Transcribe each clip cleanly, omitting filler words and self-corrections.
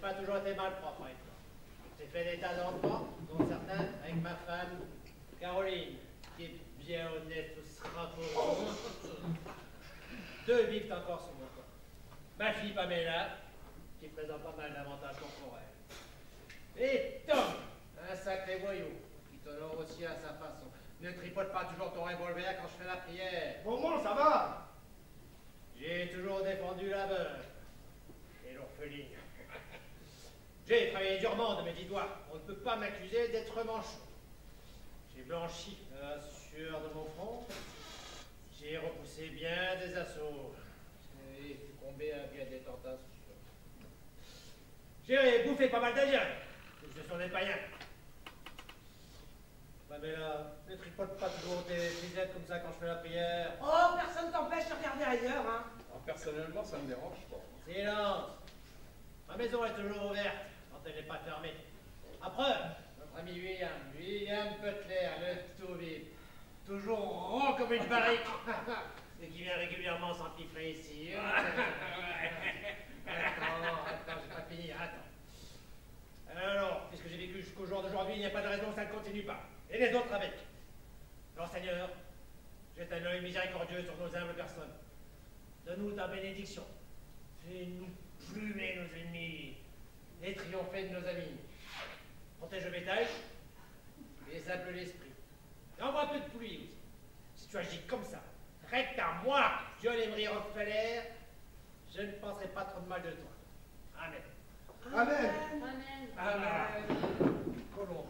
pas toujours été mal propre avec toi. J'ai fait des tas d'enfants, dont certains avec ma femme, Caroline, qui est bien honnête, tout sera pour Deux vivent encore sur mon corps. Ma fille Pamela, qui présente pas mal d'avantages corporels. Et Tom, un sacré voyou, qui t'honore aussi à sa façon. Ne tripote pas toujours ton revolver quand je fais la prière. Au moins, ça va. J'ai toujours défendu la veuve et l'orpheline. J'ai travaillé durement de mes 10 doigts. On ne peut pas m'accuser d'être manchot. J'ai blanchi la sueur de mon front. J'ai repoussé bien des assauts. J'ai succombé à bien des tentations. J'ai bouffé pas mal d'Indiens. Ce sont des païens. Pamela, ne tripote pas toujours tes bisettes comme ça quand je fais la prière. Oh, personne t'empêche de regarder ailleurs, hein. Alors, personnellement, ça me dérange pas. Silence. Ma maison est toujours ouverte quand elle n'est pas fermée. À preuve, notre ami William Butler, le tout vif, toujours rond comme une barrique, et qui vient régulièrement s'empiffrer ici. Attends, j'ai pas fini, attends. Alors, puisque j'ai vécu jusqu'au jour d'aujourd'hui, il n'y a pas de raison que ça ne continue pas. Et les autres avec. Alors, Seigneur, jette un œil miséricordieux sur nos humbles personnes. Donne-nous ta bénédiction. Fais-nous plumer nos ennemis et triompher de nos amis. Protège le bétail et sable l'esprit. Et envoie un peu de pluie aussi. Si tu agis comme ça, recte à moi, John Emery Rockefeller, je ne penserai pas trop de mal de toi. Amen. Amen. Amen. Amen. Colomb.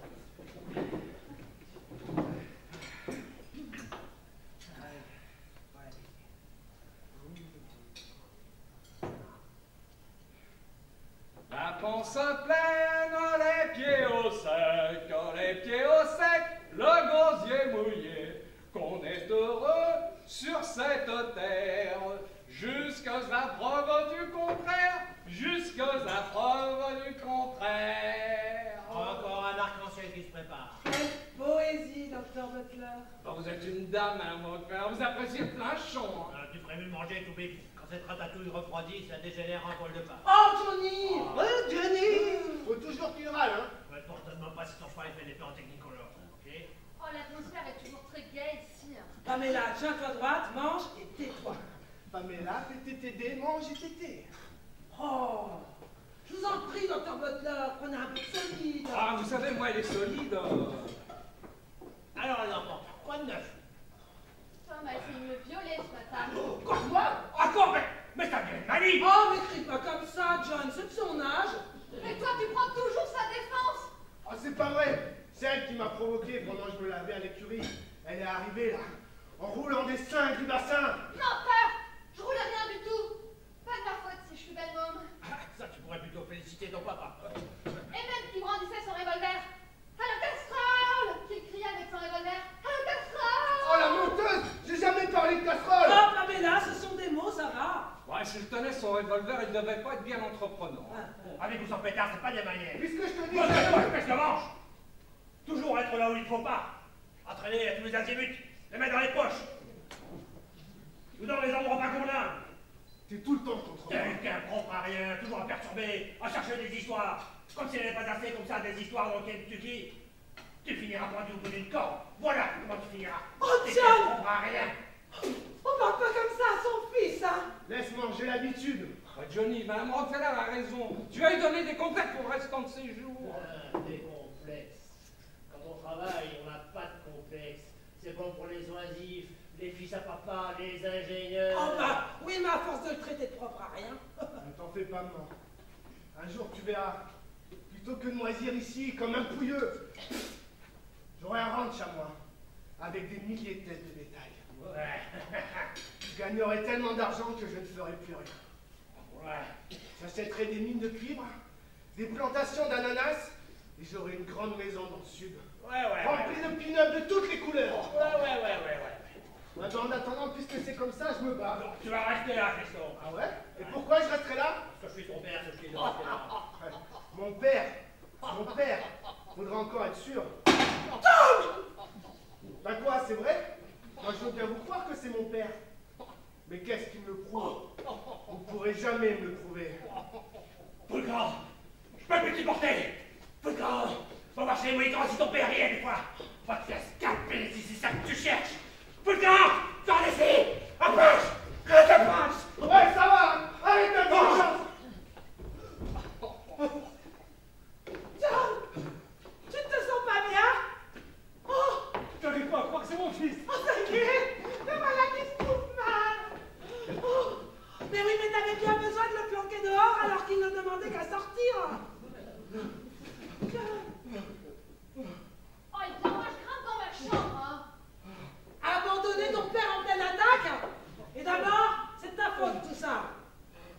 La panse pleine, les pieds au sec, le gosier mouillé, qu'on est heureux sur cette terre, jusqu'à la preuve du contraire, Encore un arc-en-ciel qui se prépare. Quelle poésie, Dr. Butler. Oh, vous êtes une dame, hein, mon frère, vous appréciez plein champ. Hein. Tu prévu de manger tout bébé. Quand cette ratatouille refroidit, ça dégénère en bol de pâte. Oh, Johnny. Oh, Johnny. Faut toujours qu'il râle, hein. Ouais, porte-moi pas si ton cheval fait des plans technicolores, ok? Oh, l'atmosphère est toujours très gaie ici. Pamela, tiens-toi droite, mange et tais-toi. Pamela, TTTD, mange et tété. Oh, je vous en prie, Dr. Butler, prenez un peu de solide. Ah, vous savez, moi, elle est solide. Alors, les enfants, quoi de neuf? Tom a essayé de me violer ce matin. Quoi? Ah, quoi? Mais ça vient de Mali! Oh, mais crie pas comme ça, John, c'est de son âge. Mais toi, tu prends toujours sa défense. Oh, c'est pas vrai. C'est elle qui m'a provoqué pendant que je me lavais à l'écurie. Elle est arrivée, là, en roulant des seins et du bassin. Menteur. Je roule rien du tout. Pas de ma faute si je suis belle môme. Ah, ça, tu pourrais plutôt féliciter ton papa. Et même qui brandissait son revolver. À la casserole! Qu'il criait avec son revolver. À la casserole! Oh, la menteuse. J'ai jamais parlé de casserole. Oh, Pamela, ce sont des mots, ça va. Ouais, s'il tenait son revolver, il devait pas être bien entreprenant. Avec ou sans pétard, c'est pas des manières. Puisque je te dis... Moi, espèce de manche! Toujours être là où il ne faut pas. Entraîner à tous les azimuts, les mettre dans les poches. Ou dans les endroits pas convenants. T'es tout le temps contre moi. Quelqu'un propre à rien, toujours à perturber, à chercher des histoires. Comme s'il n'y avait pas assez comme ça des histoires au Kentucky. Tu finiras pendu au bout d'une corde. Voilà comment tu finiras. Oh, T'es John! propre à rien. On parle pas comme ça à son fils, hein. Laisse manger l'habitude. Oh, Johnny, Mme Rockefeller a raison. Tu vas lui donner des complexes pour le restant de ses jours. Des complexes. Quand on travaille, on n'a pas de complexes. C'est bon pour les oisifs, les fils à papa, les ingénieurs. Oh, bah, oui, mais à force de le traiter de propre à rien. Ne t'en fais pas, maman. Un jour, tu verras. Plutôt que de moisir ici comme un pouilleux, j'aurai un ranch à moi, avec des milliers de têtes de bétail. Ouais. Je gagnerai tellement d'argent que je ne ferai plus rien. Ouais. J'achèterai des mines de cuivre, des plantations d'ananas, et j'aurai une grande maison dans le sud, Ouais. remplie de pin-up de toutes les couleurs. Ouais. Maintenant, en attendant, puisque c'est comme ça, je me bats. Donc, tu vas rester là, Christophe. Ah ouais? Et pourquoi je resterai là? Parce que je suis ton père, je suis ton père. Mon père, faudra encore être sûr. Bah quoi, c'est vrai? Moi, je veux bien vous croire que c'est mon père. Mais qu'est-ce qui me le prouve? Vous ne pourrez jamais me le prouver. Fulgran, t'y porter? Volcan, va voir chez les Mohicans si ton père y est des fois. Va te faire scalper si c'est ça que tu cherches. Volcan, sors d'ici. Approche, que je t'approche. Ouais, ça va. Arrête d'intelligence. John, tu ne te sens pas bien? Oh, J'arrive pas à croire que c'est mon fils. oh, ça y est, le voilà qui se trouve mal. Oh, mais oui, mais t'avais bien besoin de le planquer dehors alors qu'il ne demandait qu'à sortir. Oh, et bien, moi, je grimpe dans ma chambre, hein. Abandonner ton père en pleine attaque? Et d'abord, c'est de ta faute tout ça.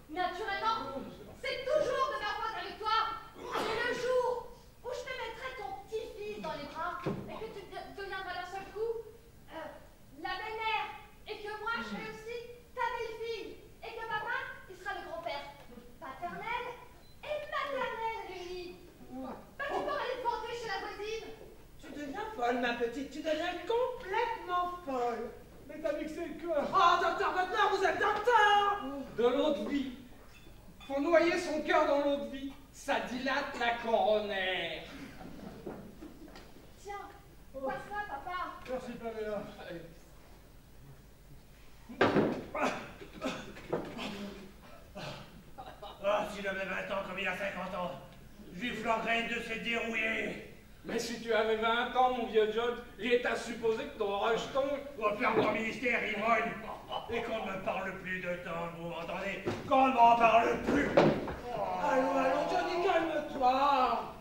Naturellement, c'est toujours de ma faute avec toi. C'est le jour où je te mettrai ton petit-fils dans les bras et que tu deviendras d'un seul coup la belle-mère et que moi je serai aussi ta belle-fille et que papa, il sera le grand-père paternel et maternel réunis. Bah, tu peux aller te vanter chez la voisine. Tu deviens folle, ma petite, tu deviens complètement folle. Mais t'as mixé le cœur. Oh, docteur Butler, vous êtes docteur. De l'eau de vie. Faut noyer son cœur dans l'eau de vie. Ça dilate la coronaire. Tiens, vois ça, papa. Merci, Pamela. Ah, s'il avait 20 ans comme il a 50 ans, je lui flanquerais de se dérouiller. Mais si tu avais 20 ans, mon vieux John, il est à supposer que ton rejeton... Va faire ton ministère, ivrogne. Et qu'on ne me parle plus de temps, vous m'entendez? Qu'on ne m'en parle plus. Allons, allons, Johnny, calme-toi.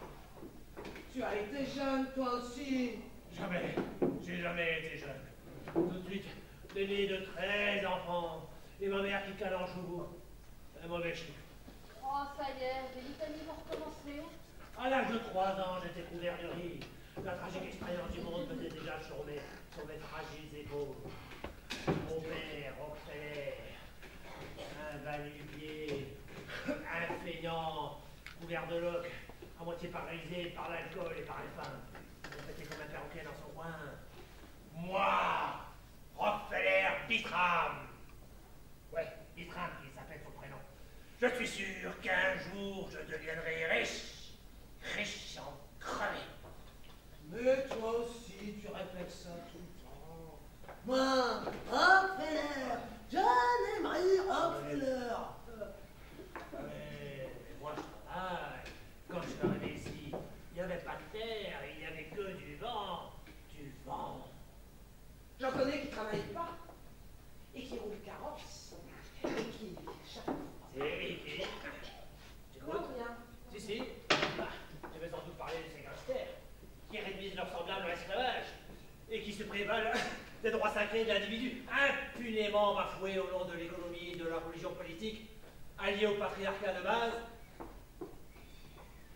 Tu as été jeune, toi aussi. Jamais, j'ai jamais été jeune. Tout de suite, l'aîné de 13 enfants, et ma mère qui cale en chevaux. Un mauvais chiffre. Oh, ça y est, les litanies vont recommencer. À l'âge de 3 ans, j'étais couvert de riz. La tragique expérience du monde pesait déjà sur mes fragiles épaules. Mon père, Rockefeller, un va-nu-pied, un feignant, couvert de loques, à moitié paralysé par l'alcool et par les femmes. Il était comme un perroquet dans son coin. Moi, Rockefeller Bitram. Ouais, Bitram qui s'appelle son prénom. Je suis sûr qu'un jour je deviendrai riche. Riche en crevé. Mais toi aussi, tu répètes ça tout le temps. Moi, Rockefeller, John Emery Rockefeller. Mais moi je travaille. Quand je suis arrivé ici, il n'y avait pas de terre, il n'y avait que du vent. Du vent. J'en connais qui ne travaillent pas et qui roulent carrosse et qui chaque C'est qui? Tu Quoi, écoutes? rien. Si, si. Ah, tu veux sans doute parler de ces gangsters qui réduisent leurs semblables à l'esclavage et qui se prévalent des droits sacrés de l'individu, impunément bafoués au nom de l'économie et de la religion politique, alliés au patriarcat de base.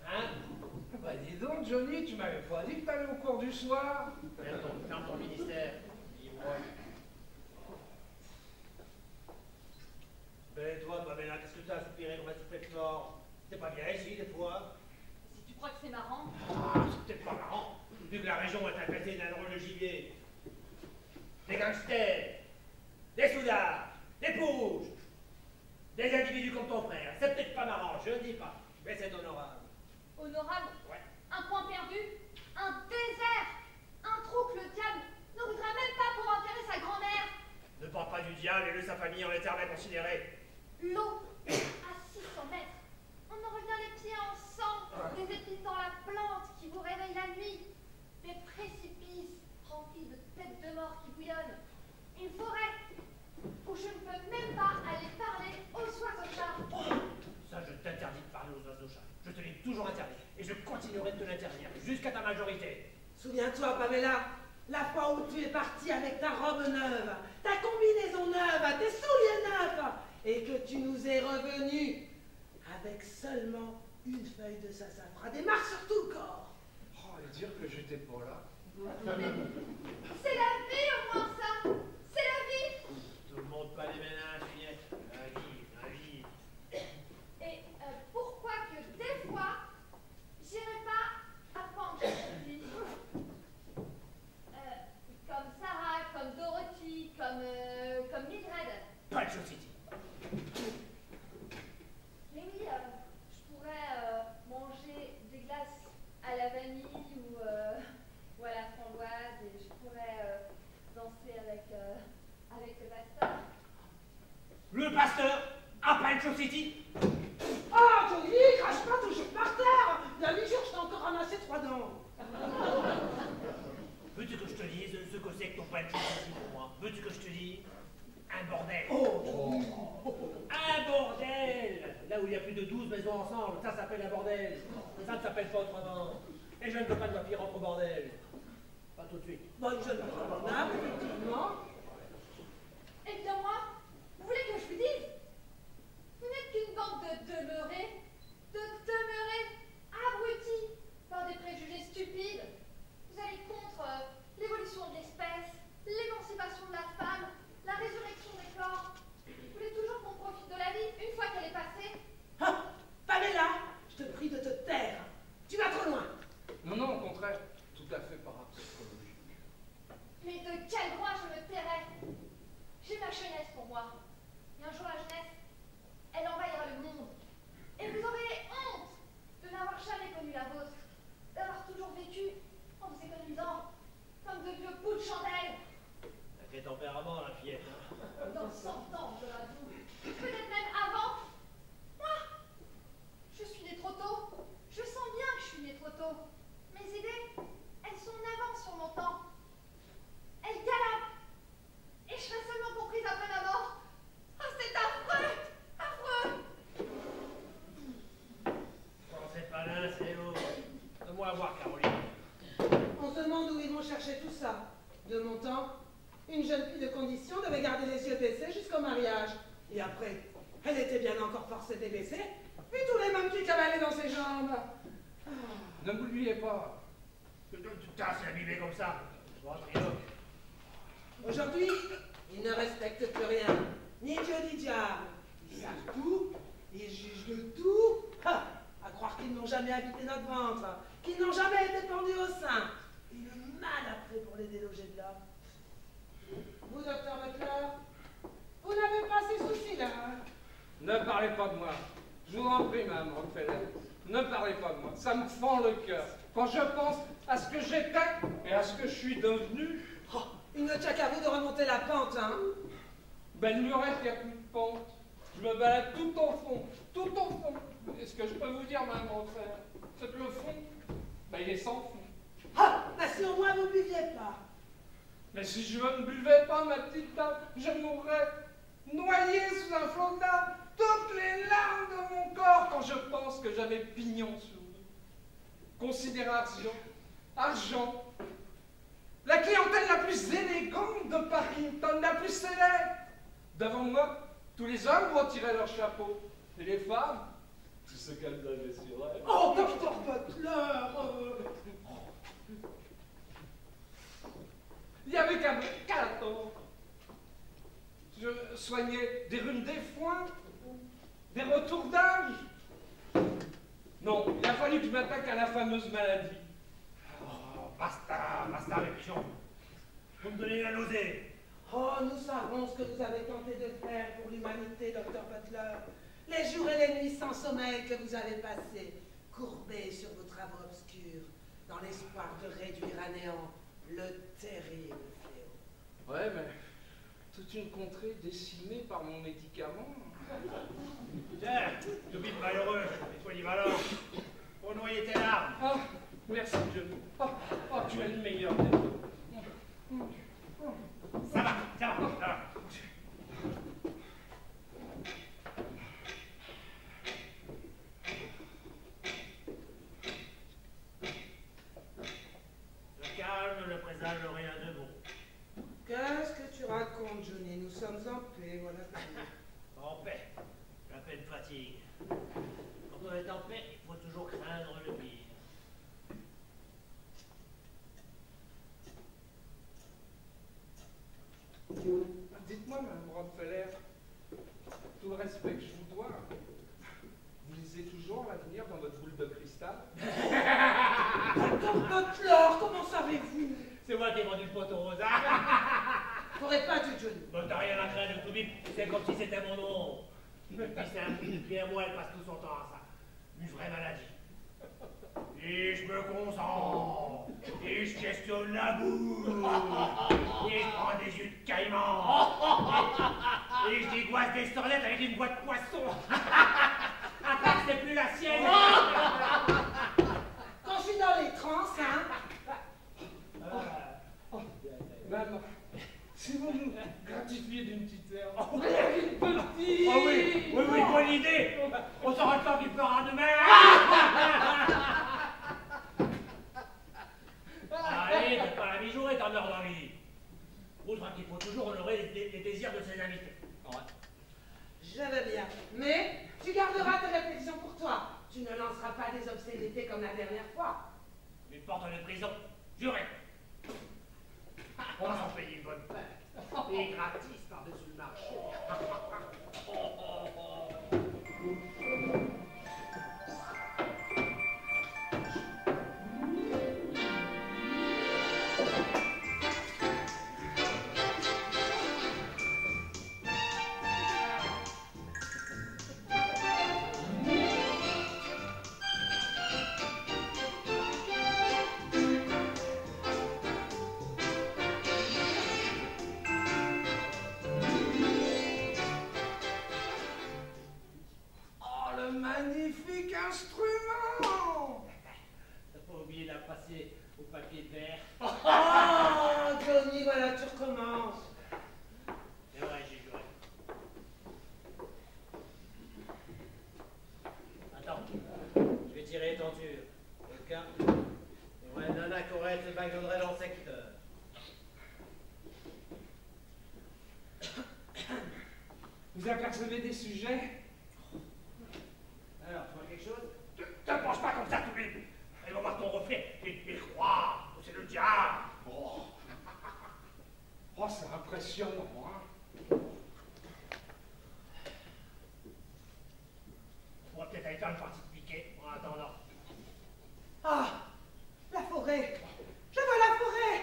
Hein? Bah dis donc, Johnny, tu m'avais pas dit que t'allais au cours du soir. Ferme ton ministère, dis-moi. Ben toi, Pamela, qu'est-ce que tu as soupiré comme un soufflet fort? C'est pas bien ici, des fois? Si tu crois que c'est marrant, Ah, c'est peut-être pas marrant, vu que la région est infestée d'un drôle de gibier. Des gangsters, des soudards, des pouges, des individus comme ton frère. C'est peut-être pas marrant, je dis pas, mais c'est honorable. honorable, Ouais. un coin perdu, un désert, un trou que le diable ne voudrait même pas pour enterrer sa grand-mère. Ne parle pas du diable et de sa famille en éternel considéré. L'eau à 600 mètres. On en revient les pieds en sang, des épines dans la plante qui vous réveillent la nuit, des précipices remplis de têtes de mort qui bouillonnent, une forêt où je ne peux même pas aller parler aux oiseaux-chats. Ça, je t'interdis de parler aux oiseaux-chats. Je te l'ai toujours interdit et je continuerai de te l'interdire jusqu'à ta majorité. Souviens-toi, Pamela, la fois où tu es partie avec ta robe neuve, ta combinaison neuve, tes souliers neufs, et que tu nous es revenu avec seulement une feuille de sassafras, des marques sur tout le corps. Oh, et dire que j'étais pas là. C'est la vie au moins ça. C'est la vie. Tout le monde pas les ménages, Juliette. La vie, la vie. Et pourquoi que des fois, j'irai pas à Panchy comme Sarah, comme Dorothy, comme Mildred. Pas de City. Mais oui, je pourrais manger maison ensemble, ça s'appelle un bordel. Ça ne s'appelle pas autrement. Et je ne veux pas de ma fille rentre au bordel. Pas tout de suite. Bonne jeune abordable, effectivement. Eh bien moi, vous voulez que je vous dise? Vous n'êtes qu'une bande de demeurés abrutis par des préjugés stupides. Vous allez contre l'évolution de l'espèce, l'émancipation de la femme, la résurrection des corps. Vous voulez toujours qu'on profite de la vie une fois qu'elle est passée? Ah, Pamela, je te prie de te taire. Tu vas trop loin. Non, non, au contraire, tout à fait parapsychologique. Mais de quel droit je me tairais? J'ai ma jeunesse pour moi. Et un jour la jeunesse, elle envahira le monde. Et vous aurez honte de n'avoir jamais connu la vôtre, d'avoir toujours vécu en vous économisant comme de vieux bouts de chandelle. Sacré tempérament, la fillette. Hein. Dans 100 ans, je l'avoue. Peut-être même avant. Moi, je suis née trop tôt. Je sens bien que je suis née trop tôt. Mes idées, elles sont en avance sur mon temps. Elles galopent. Et je serai seulement comprise après ma mort. Oh, c'est affreux! Affreux! Quand c'est pas l'un, c'est l'autre. Donne-moi à voir, Caroline. On se demande où ils vont chercher tout ça. De mon temps, une jeune fille de condition devait garder les yeux baissés jusqu'au mariage. Et après, elle était bien encore forcée de les baisser. Et tous les mêmes qui cavalaient dans ses jambes. Ah. Ne m'oubliez pas. Putain, c'est abîmé comme ça. Bon, triomphe. Aujourd'hui, ils ne respectent plus rien. Ni Dieu ni diable. Ils savent tout, ils jugent de tout. Ah, à croire qu'ils n'ont jamais habité notre ventre, qu'ils n'ont jamais été pendus au sein. Et le mal après pour les déloger de là. Vous, docteur Butler, vous n'avez pas ces soucis-là. Ne parlez pas de moi. Je vous en prie, Madame Rockefeller. Ne parlez pas de moi. Ça me fend le cœur. Quand je pense à ce que j'étais et à ce que je suis devenu. Oh, il ne tient qu'à vous de remonter la pente, hein. Ben, il qu'il n'y a plus de pente. Je me balade tout au fond. Tout au fond. Et ce que je peux vous dire, Madame Rockefeller, c'est que le fond, ben, il est sans fond. Ah, bah si au moins vous ne buviez pas. Mais si je ne buvais pas, ma petite dame, je mourrais noyé sous un flot d'âme, toutes les larmes de mon corps quand je pense que j'avais pignon sur vous. Considération, argent, la clientèle la plus élégante de Parkinton, la plus célèbre. Devant moi, tous les hommes retiraient leurs chapeaux, et les femmes, tout ce qu'elles avaient sur elles. Oh, docteur Butler. Il n'y avait qu'à attendre. Je soignais des rhumes des foins, des retours d'âge. Non, il a fallu que je m'attaque à la fameuse maladie. Oh, basta, basta, mes pigeons. Vous me donnez la nausée. Oh, nous savons ce que vous avez tenté de faire pour l'humanité, docteur Butler. Les jours et les nuits sans sommeil que vous avez passés, courbés sur vos travaux obscurs, dans l'espoir de réduire à néant le terrible fléau. Ouais, mais toute une contrée décimée par mon médicament. Tiens, j'oublie de malheureux, et polyvalent. Pour noyer tes larmes. Ah, merci, Johnny. Oh, tu es le meilleur. Ça va, ça va, ça va. Le calme ne présage rien de bon. Qu'est-ce que tu racontes, Johnny? Nous sommes en paix, voilà. En paix. La paix me fatigue. Quand on est en paix, il faut toujours craindre le pire. Dites-moi, Mme Rockefeller, tout le respect que je vous dois, vous lisez toujours l'avenir dans votre boule de cristal? Docteur Butler, comment savez-vous? C'est moi qui ai vendu le poteau rosa. T'aurais pas dû, Johnny. Bon, t'as rien à craindre, tout vite. C'est comme si c'était mon nom. Depuis un mois, elle passe tout son temps à ça. Une vraie maladie. Et je me concentre. Et je questionne la boue. Et je prends des yeux de caïman. Et je dégoisse des sornettes avec une boîte de poisson. À part que c'est plus la sienne. Quand je suis dans les trans, hein. Madame, si vous nous gratifiez d'une petite herbe, une petite... Oh oui, bonne idée. On s'en rend compte qu'il peut prononcera pas des obscénités comme la dernière fois. Une porte de prison, juré. On va s'en payer une bonne paire. Et gratis par-dessus le marché. Magnifique instrument! T'as pas oublié de la passer au papier vert? Oh, Johnny, voilà, tu recommences. C'est vrai, j'ai juré. Attends, je vais tirer les tentures. Au cas où une nana Corette se bagnolerait dans le secteur. Vous apercevez des sujets? Alors, tu vois quelque chose? Te penche pas comme ça, tout vite. Elle va voir ton reflet et croire que c'est le diable. Oh, oh c'est impressionnant, hein? On pourrait peut-être aller faire une partie de piquet en attendant. Ah, la forêt. Je vois la forêt.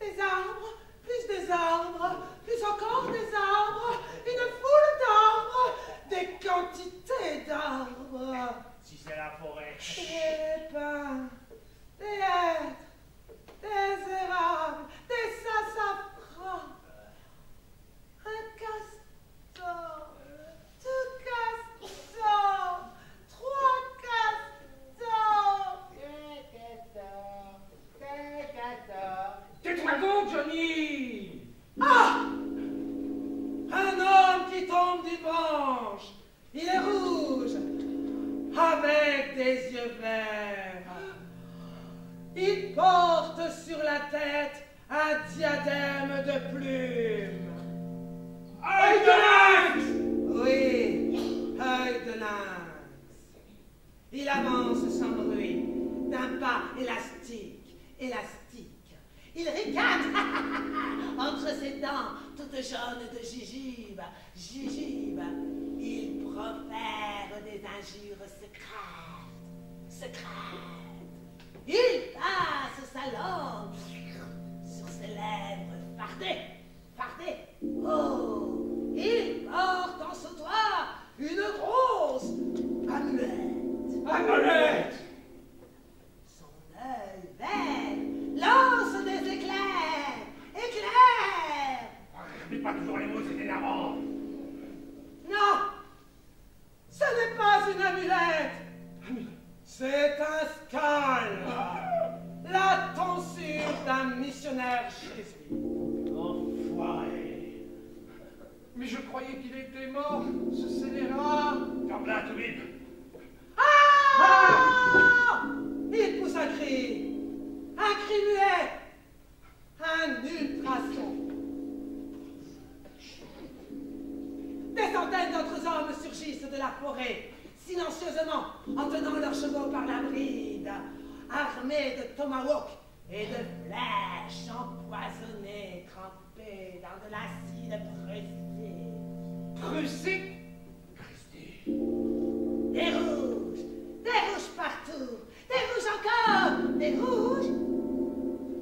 Des arbres, plus des arbres, plus encore des arbres, une foule d'arbres, des quantités d'arbres. Si c'est la forêt. Des pins, des hêtres, des érables, des sassafrans. Un castor, deux castors, trois castors. Tais-toi donc, Johnny! Ah! Un homme qui tombe du branche. Il est rouge, avec des yeux verts. Il porte sur la tête un diadème de plumes. Œil de lynx! Oui, œil de lynx. Il avance sans bruit, d'un pas élastique, élastique. Il ricane entre ses dents toutes jaunes de gigibes, gigibes. Il profère des injures secrètes, secrètes. Il passe sa langue sur ses lèvres fardées, fardées. Oh, il porte en sautoir une grosse amulette. Amulette! Son œil vert lance des éclairs, éclairs. Répète pas toujours les mots, c'est énervant. Non, ce n'est pas une amulette, c'est un scal, la tonsure d'un missionnaire jésuite. Enfoiré. Mais je croyais qu'il était mort, ce scélérat! Ferme-la, tout vite. Ah! Il pousse un cri muet, un ultrason. Des centaines d'autres hommes surgissent de la forêt, silencieusement, en tenant leurs chevaux par la bride, armés de tomahawks et de flèches empoisonnées, trempées dans de l'acide prussique. Prussique? Des rouges partout, des rouges encore, des rouges,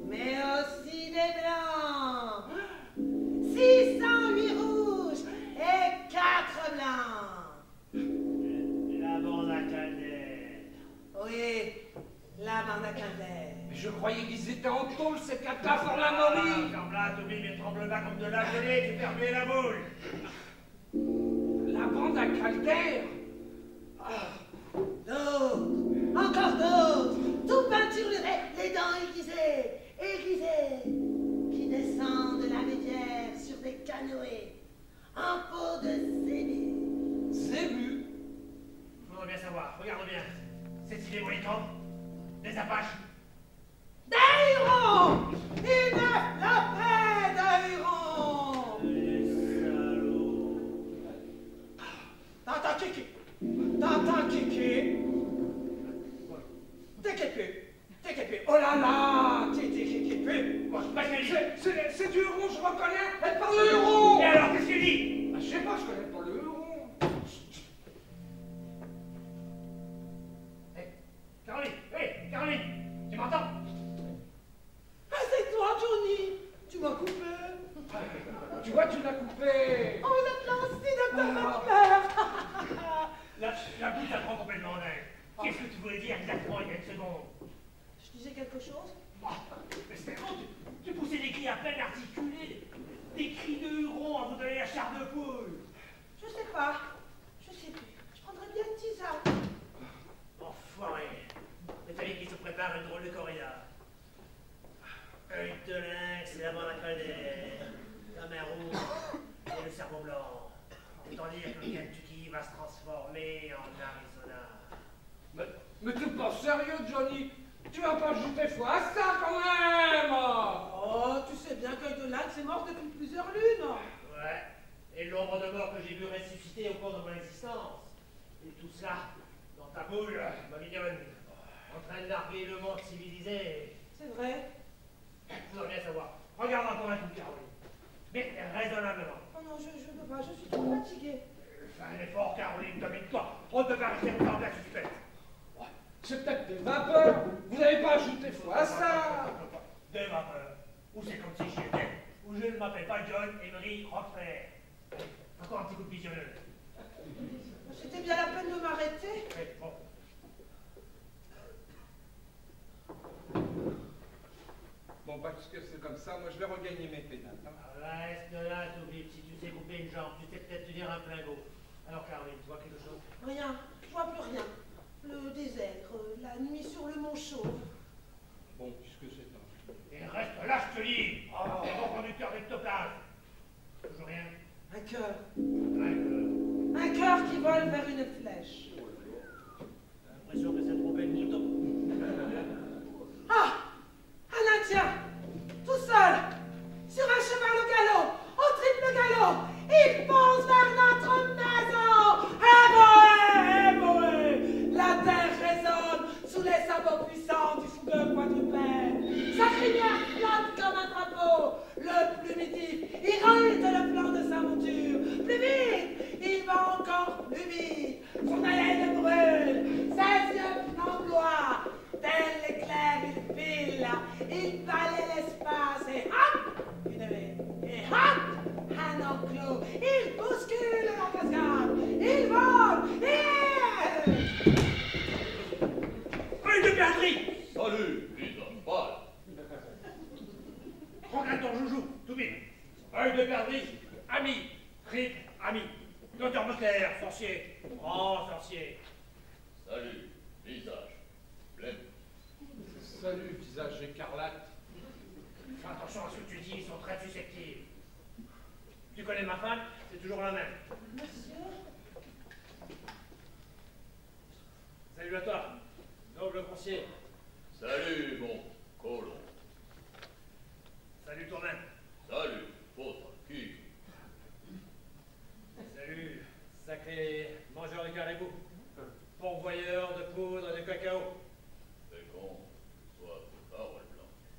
mais aussi des blancs. 608 rouges et 4 blancs. La bande à candelle. Oui, la bande à candelle. Mais je croyais qu'ils étaient en tôle, ces catas pour la morue! Ferme-la, tout vite, mais tremble pas comme de la gelée, tu fais remuer la boule. La bande à calcaire! D'autres, encore d'autres, tout peinturlurés, les dents aiguisées, aiguisées, qui descendent la rivière sur des canoës, en peau de zébu. Zébu? Faudrait bien savoir, regarde bien. C'est-il des volcans? Des apaches? Des hurons! Une flopée de hurons! Les salauds. T'entends Kiki? T'entends Kiki? Je disais quelque chose? Oh, mais c'était con, tu poussais des cris à peine articulés, des cris de huron à vous donner la chair de poule. Je sais pas. Je sais plus. Je prendrais bien une tisane. Enfoiré. Mais t'as vu qu'il se prépare une drôle de corrida. Œil de lynx et la bande à caldaire, la mer rouge et le cerveau blanc. Autant dire que le Kentucky va se transformer en Arizona. Mais t'es pas sérieux, Johnny? Tu vas pas jeter foi à ça, quand même! Oh, tu sais bien qu'Œil de Lynx est mort depuis plusieurs lunes. Ouais, et le nombre de morts que j'ai vu ressusciter au cours de mon existence. Et tout cela dans ta boule, ma mignonne, en train de larguer le monde civilisé. C'est vrai. Je voudrais bien savoir. Regarde encore un coup, Caroline. Mais raisonnablement. Oh non, je peux pas. Je suis trop fatiguée. Fais un effort, Caroline, domine-toi. On ne peut pas rester longtemps de la suspecte. C'est peut-être des vapeurs. Vous n'avez pas ajouté foi à ça. Des vapeurs. Ou c'est comme si j'y étais. Ou je ne m'appelle pas John Emery Rockfair. Encore un petit coup de visionneux. C'était bien la peine de m'arrêter. Ouais, bon. Bon, parce que c'est comme ça, moi je vais regagner mes pédales. Reste là, t'oublies. Si tu sais couper une jambe, tu sais peut-être tenir un plingot. Alors, Caroline, tu vois quelque chose? Rien. Je vois plus rien. Le désert, la nuit sur le mont chauve. Bon, puisque c'est un... Et reste là, je te dis. Oh, bon conducteur d'ectoplasme. Toujours rien. Un cœur. Ouais, Un cœur qui vole vers une flèche. j'ai l'impression que c'est trompé le mouton. Ah! Un Indien! Tout seul! Sur un cheval au galop! Au triple galop! Il fonce vers notre maison! Éboé! La terre résonne sous les sabots puissants du fougueux quadrupède. Sa crinière flotte comme un drapeau. Le plumitif irrite le flanc de sa monture. Plus vite! Il va encore plus vite. Son haleine brûle. Ses yeux flamboient. Tel l'éclair, il file. Il balaie l'espace et hop! Une haie. Et hop! Un enclos. Il bouscule la cascade. Il vole. Et... Œil de perdrix! Salut, visage pâle. Regarde ton joujou, tout vite. Œil de perdrix, ami. Rick, ami. Docteur Butler, sorcier. Grand sorcier. Salut, visage blême. Salut, visage écarlate. Fais attention à ce que tu dis, ils sont très susceptibles. Tu connais ma femme? C'est toujours la même. Monsieur? Salut à toi, noble conseiller. Salut, mon colon. Salut toi-même. Salut, votre qui. Salut, sacré mangeur de caribou. Pourvoyeur de poudre et de cacao. Fécond soit vos paroles blanches.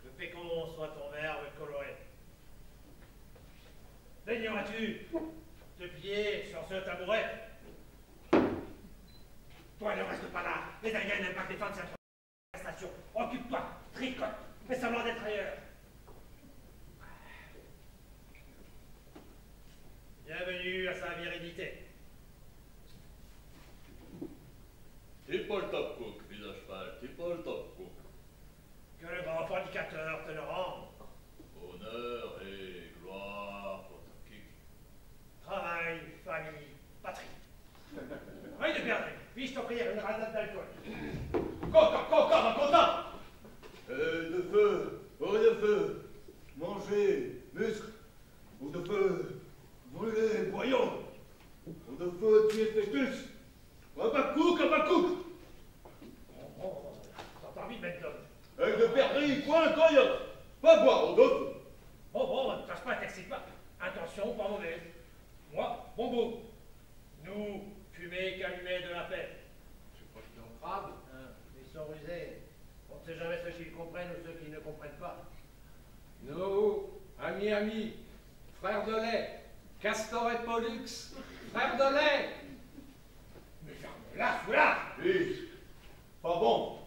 Que fécond soit ton verbe coloré. Daigneras-tu te plier sur ce tabouret? Toi, ne reste pas là. Les Indiens n'aiment pas que les femmes s'introduisent dans la station. Occupe-toi, tricote, fais semblant d'être ailleurs. Bienvenue à sa virilité. T'es pas le top cook, visage pâle, t'es pas le top cook. Que le grand fornicateur te le rende. Honneur et gloire, votre qui. Travail, famille, patrie. Œil de perdrix, puis-je t'offrir une rasade d'alcool? Coca. De feu, eau de feu, manger, muscle, eau de feu, brûler, boyau, eau de feu, tuer fœtus, abacouk. T'entends vite, Benton. Avec de perdrix, point coyote, pas boire eau de feu. Bon, ne tâche pas, t'excite pas. Intention pas mauvaise. Moi, bon goût. Nous, fumer qu'allumer de la paix. C'est pas que t'es en crabe. Ils sont rusés. On ne sait jamais ceux qui comprennent ou ceux qui ne comprennent pas. Nous, amis, frères de lait, Castor et Pollux, frères de lait. Mais ferme-la, fous-la! Fils, pas bon.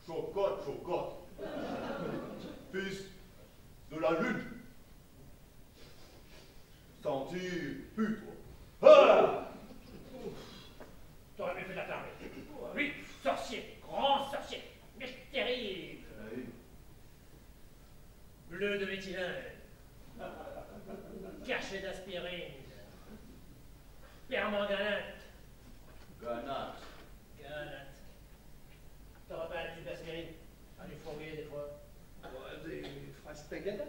Chocotte. Fils de la lune. Senti pute. Ah! T'aurais mieux fait d'attarder. Oui, sorcier, C'est gâté.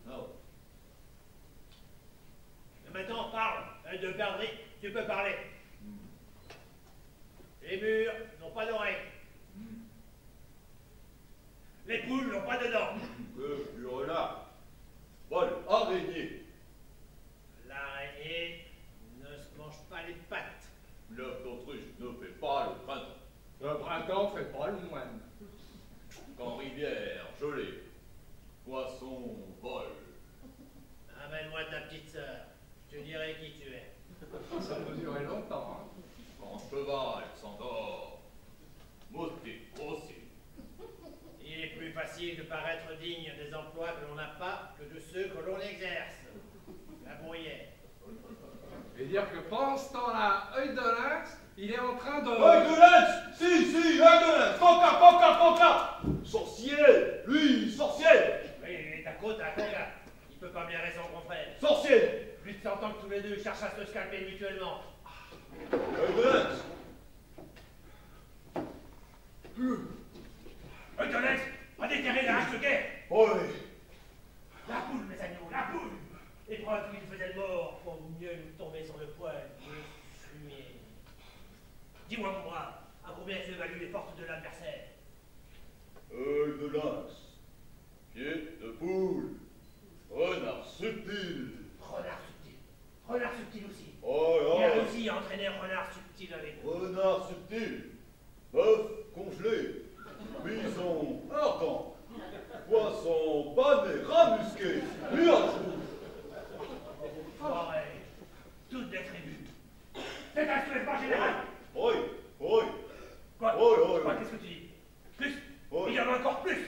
Non. Et maintenant, parle. De perdrix, tu peux parler. Les murs n'ont pas d'oreilles. Les poules n'ont pas de dents. Que du renard. Vol, araignée. L'araignée ne se mange pas les pattes. L'œuf d'autruche ne fait pas le printemps. Le printemps fait pas le moine. Quand rivière gelée, poisson vole. Amène-moi ta petite sœur. Je te dirai qui tu es. Ça peut durer longtemps, hein. Quand cheval s'endort, moustique grossit. Il est plus facile de paraître digne des emplois que l'on n'a pas que de ceux que l'on exerce. La bruyère. Et dire que pendant ce temps-là, œil de lynx, il est en train de... Œil de lynx! Si, œil de lynx! Coca! Sorcier! Lui, sorcier! Oui, il est à côte à Coca. Il peut pas blairer son confrère. Sorcier! Plus de 100 ans que tous les deux cherchent à se scalper mutuellement. Œil de lynx! Eutonès a déterré la hache de guerre. Oui! La poule, mes agneaux, la poule. Épreuve où il faisait le mort pour mieux nous tomber sur le poil et fumier. Dis-moi, à combien se valent les forces de l'adversaire? Œil de lynx, pied de poule, renard subtil. Renard subtil aussi. Oh, Il a aussi entraîné renard subtil avec nous. renard subtil, bœuf congelé, bison ardent, poisson pané, rat musqué, nuage rouge. Forêt, toutes des tribus. C'est un soulèvement général. Oui. Quoi? Oui. Quoi, qu'est-ce que tu dis? Plus? Oui. Il y en a encore plus.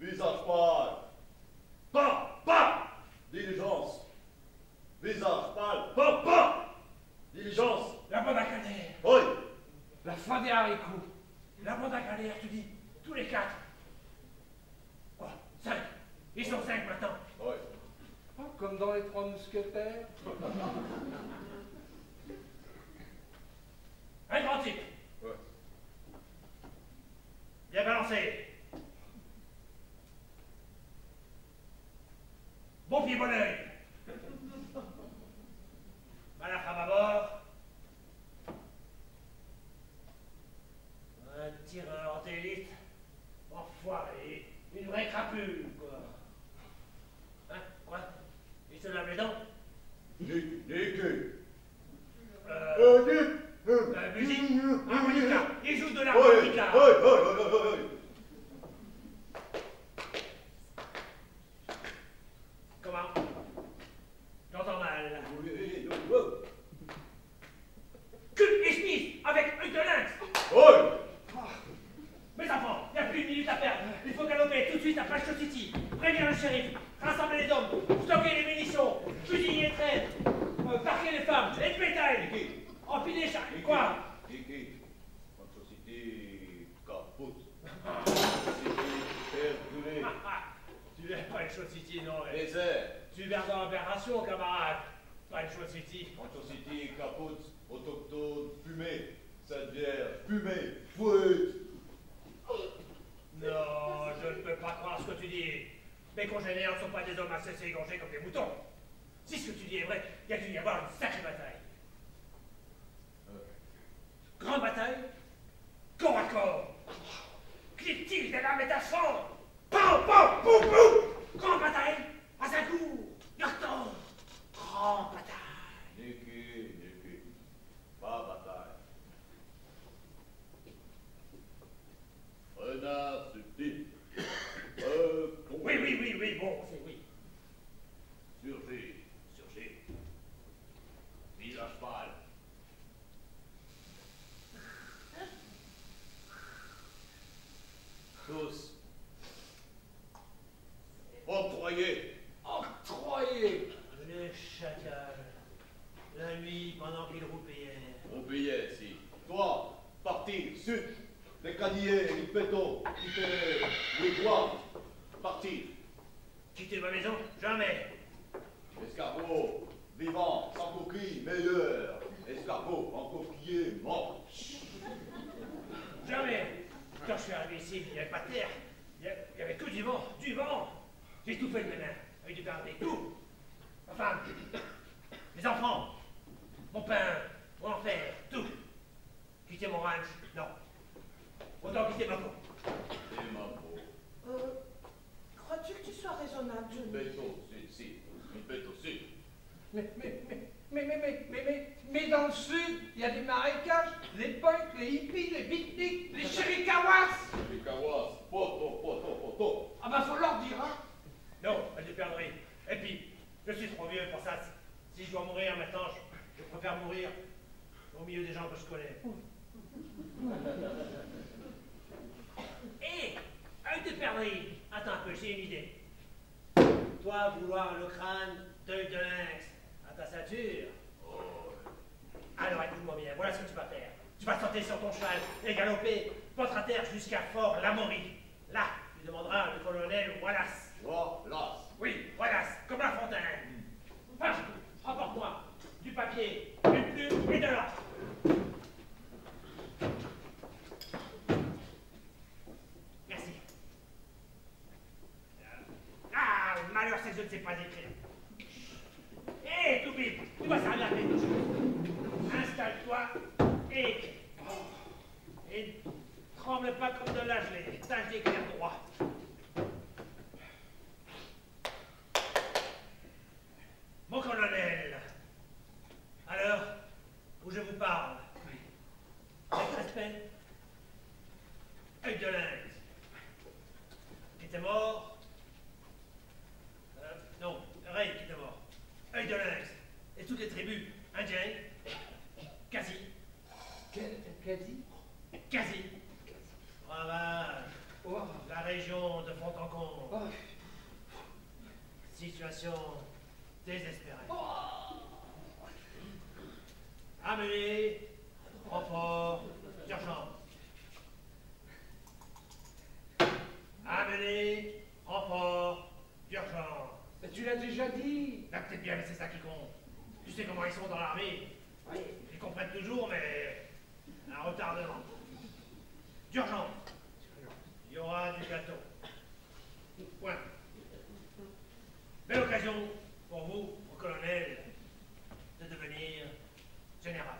Visage pâle. Pas. Diligence. Visage pâle. Pas. Diligence. La bande à Calère. Oui. La fin des haricots. La bande à Calère, tu dis. Tous les 4. Quoi? 5. Ils sont 5 maintenant. Oui. Ah, comme dans les Trois Mousquetaires. Un grand type. Ouais. Bien balancé. Bon pied, bon oeil. Mal à femme à bord. Un tireur d'élite. Enfoiré. Une vraie crapule, quoi. Hein? Quoi? Il se lave les dents? Niqué. Musique. Harmonica. Il joue de Oui. l'harmonica. Comment? J'entends mal. Cul et Smith avec œil de lynx. Oui. Mes enfants, il n'y a plus une minute à perdre. Il faut galoper tout de suite à Pascho City. Prévenir le shérif. Rassembler les hommes. Stocker les munitions. Fusiller les traîtres. Parquer les femmes. Et le bétail. Empiler chaque. Quoi? Niqué. Notre société capote. Société perdue. Tu n'es pas une Show City, non. Désert. Tu verras dans l'opération, camarade. Pas une Show City. Notre société capote. Autochtone, fumée. Cette bière, fumée. Fouette. Non, je ne peux pas croire ce que tu dis. Mes congénères ne sont pas des hommes à cesser égorgés comme des moutons. Si ce que tu dis est vrai, il y a dû y avoir une sacrée bataille. Grande bataille, corps à corps. Clip-t-il des lames et d'asphalt. Pow, pow, poum, poum. Grande bataille, à Zincourt, Yorktown. Grande bataille. Niqué. Pas bataille. Renard subtil. Oui, bon, c'est oui. Surgé. Visage pâle. Tous. Octroyé. Le chacal. La nuit, pendant qu'il roupillait. On payait ici. Toi, partir, sud. Les canillers, les pétos, quitter les bois. Partir. Quitter ma maison? Jamais. Escargot, Vivant, sans coquille, meilleur. Escargot, en coquiller, mort. Jamais. Quand je suis arrivé ici, il n'y avait pas de terre. Il y avait que du vent, du vent. J'ai tout fait de mes mains, avec du pain, tout. Ma femme, mes enfants, mon pain, mon enfer, tout. Quitter mon ranch, non. Autant quitter ma peau. Et ma peau. Crois-tu que tu sois raisonnable, Une Johnny? bête aussi, si. Une bête aussi. Mais dans le sud, il y a des marécages, les punks, les hippies, les beatniks, les chiricahwas. Les kawas, poto. Ah bah faut leur dire, hein. Non, pas de perdrix. Et puis, je suis trop vieux pour ça. Si je dois mourir maintenant, je préfère mourir au milieu des gens que je connais. Hé, œil de perdrix. Attends un peu, j'ai une idée. Toi, vouloir le crâne d'œil de lynx à ta ceinture. Alors écoute-moi bien, voilà ce que tu vas faire. Tu vas sauter sur ton cheval et galoper votre à terre jusqu'à Fort Lamorie. Là, tu demanderas le colonel Wallace. Wallace. Oui, Wallace, comme la fontaine. Enfin, rapporte-moi du papier, une plume et de l'or. Merci. Ah, le malheur, c'est que je ne sais pas écrire. Hé, Toupie, tu vas servir à quelque chose. Installe-toi et écris. Et ne tremble pas comme de la gelée. Tâche d'écrire droit. Mon colonel, alors, où je vous parle, avec respect, œil de lynx, qui était mort, non, Ray qui était mort, œil de lynx, et toutes les tribus indiennes, quasi, Ravage, la région de fond en comble, situation désespérée. Amenez en port d'urgence. Amenez en port d'urgence. Mais tu l'as déjà dit. Là, peut-être bien, mais c'est ça qui compte. Tu sais comment ils sont dans l'armée. Oui, ils comprennent toujours, mais un retardement. D'urgence. Il y aura du gâteau. Point. Belle occasion pour vous, au colonel, de devenir général.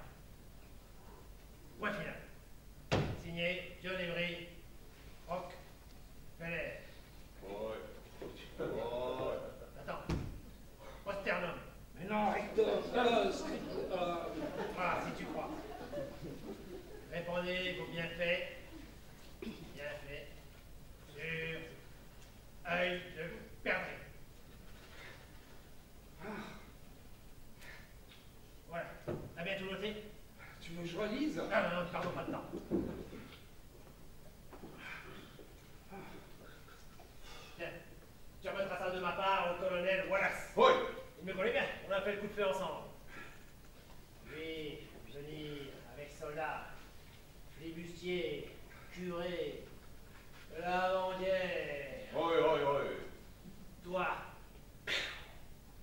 Point final. Signé John Avery, Rock, Belair. Ouais. Attends. Posternum. Mais non, Hector, Voilà, si tu crois. Répondez vos bienfaits. Bienfaits. Sur œil de perdrix. Voilà. T'as bien tout noté? tu veux que je relise? Ah non, non, pardon, pas de temps. Tiens, tu remettras ça de ma part au colonel Wallace. Oui. Il me connaît bien, on a fait le coup de feu ensemble. Lui, venir avec soldats, flibustiers, curés, lavandières. Oui. Toi,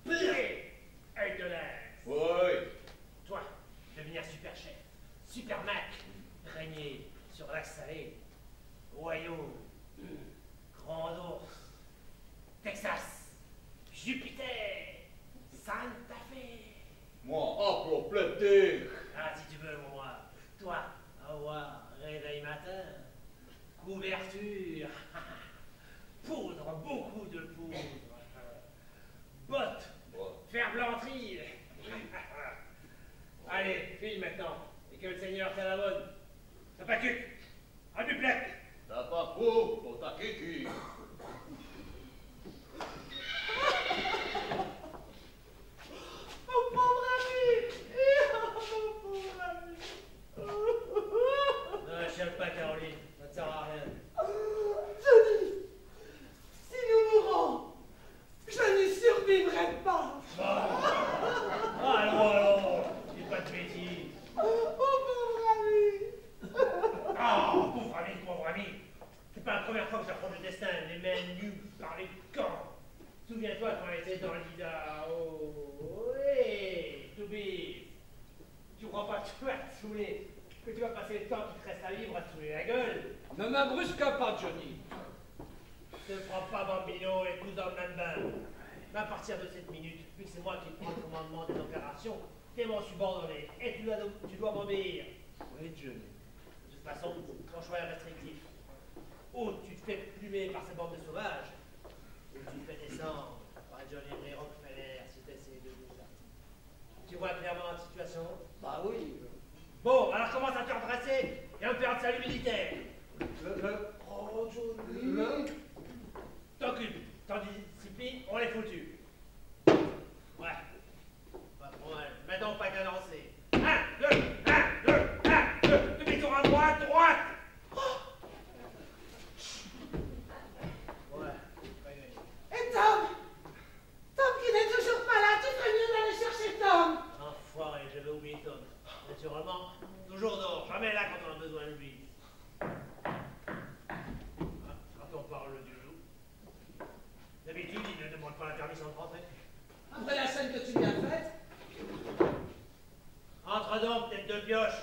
purée, œil de lynx. Oui. Toi, devenir super chef, super mac, régner sur lac salé, royaume, grand ours, Texas, Jupiter, Santa Fe. Moi, applaudis. Ah, si tu veux, moi, toi, avoir réveil matin, couverture, poudre, beaucoup de poudre, bottes, fer blanchi. Allez, file maintenant, et que le Seigneur t'a la bonne. T'as pas cuc, à du plec. T'as pas trop pour ta kiki. Mon pauvre ami! Mon pauvre ami! Ne chiale pas, Caroline, ça ne sert à rien. Johnny! Si nous mourons, je n'y survivrai pas! Allons, dis pas de bêtises. Mon pauvre ami! Ah, pauvre ami. C'est pas la première fois que j'apprends le destin, les mains nues par les camps. Souviens-toi quand on était dans l'Idaho. Oui, Soubise, tu crois pas que tu vas te saouler, que tu vas passer le temps qui te reste à vivre à te saouler la gueule? Ne m'abrusque pas, Johnny. Ne prends pas Bambino et coups dans le même bain. Mais à partir de cette minute, vu que c'est moi qui prends le commandement des opérations, t'es mon subordonné et tu dois m'obéir. Oui, Johnny. De toute façon, ton choix est restrictif. Ou tu te fais plumer par ces bandes de sauvages, ou tu te fais descendre par Johnny Rockefeller si tu essaies de nous sortir. Tu vois clairement la situation? Bah oui. Bon, alors commence à te redresser et à me faire un salut militaire. Oh, Johnny. T'occupes, t'en disciplines, on est foutu. Ouais. Pas trop mal. Maintenant, pas qu'à lancer. 1, 2, 1, 2, 1, 2. Demi-tour à droite, droite. Ouais, pas gagné. Et Tom? Tom qui n'est toujours pas là, tu ferais mieux d'aller chercher Tom. Enfoiré, j'avais oublié Tom. Naturellement, toujours dehors, jamais là quand on a besoin de lui. Quand on parle du loup, d'habitude, il ne demande pas la permission de rentrer. Après la scène que tu lui as faite, Entre donc, tête de pioche.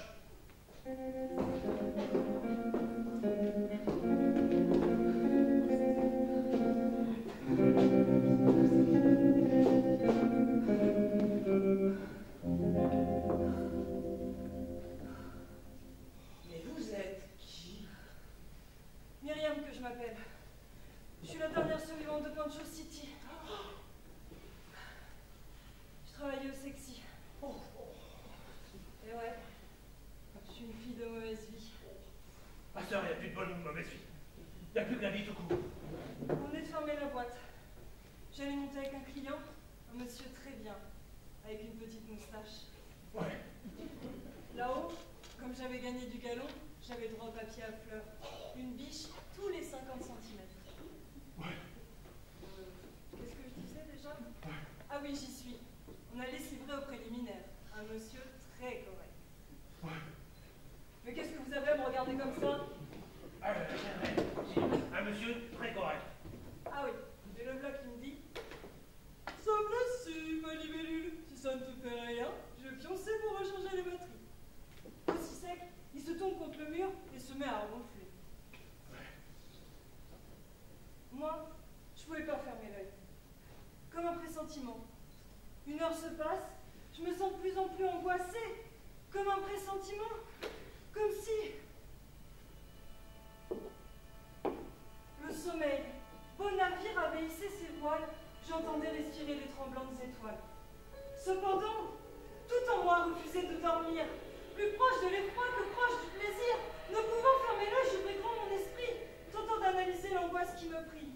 mais vous êtes qui? Myriam que je m'appelle. Je suis la dernière survivante de Pancho City. Je travaillais au Sexy. Et ouais, je suis une fille de mauvaise vie. Ma soeur, il n'y a plus de bonne ou de mauvaise vie. Il n'y a plus que la vie tout court. On venait de fermer la boîte. J'allais monter avec un client, un monsieur très bien, avec une petite moustache. Ouais. Là-haut, comme j'avais gagné du galon, j'avais droit au papier à fleurs. Une biche tous les 50 cm. Ouais. Qu'est-ce que je disais déjà? Ah oui, j'y suis. On allait se livrer au préliminaire. Un monsieur très correct. Ouais. Mais qu'est-ce que vous avez à me regarder comme ça? Un monsieur très correct. Ah oui, et le bloc qui me dit « Somme là-dessus, ma libellule. Si ça ne te fait rien, je vais pioncer pour recharger les batteries. » Aussi sec, il se tourne contre le mur et se met à ronfler. Moi, je pouvais pas fermer l'œil. Comme un pressentiment. Une heure se passe, je me sens de plus en plus angoissée. Comme un pressentiment. Comme si... Le sommeil, beau navire avait hissé ses voiles, j'entendais respirer les tremblantes étoiles. Cependant, tout en moi refusait de dormir, plus proche de l'effroi que proche du plaisir. Ne pouvant fermer l'œil, j'ouvrais grand mon esprit, tentant d'analyser l'angoisse qui me prit.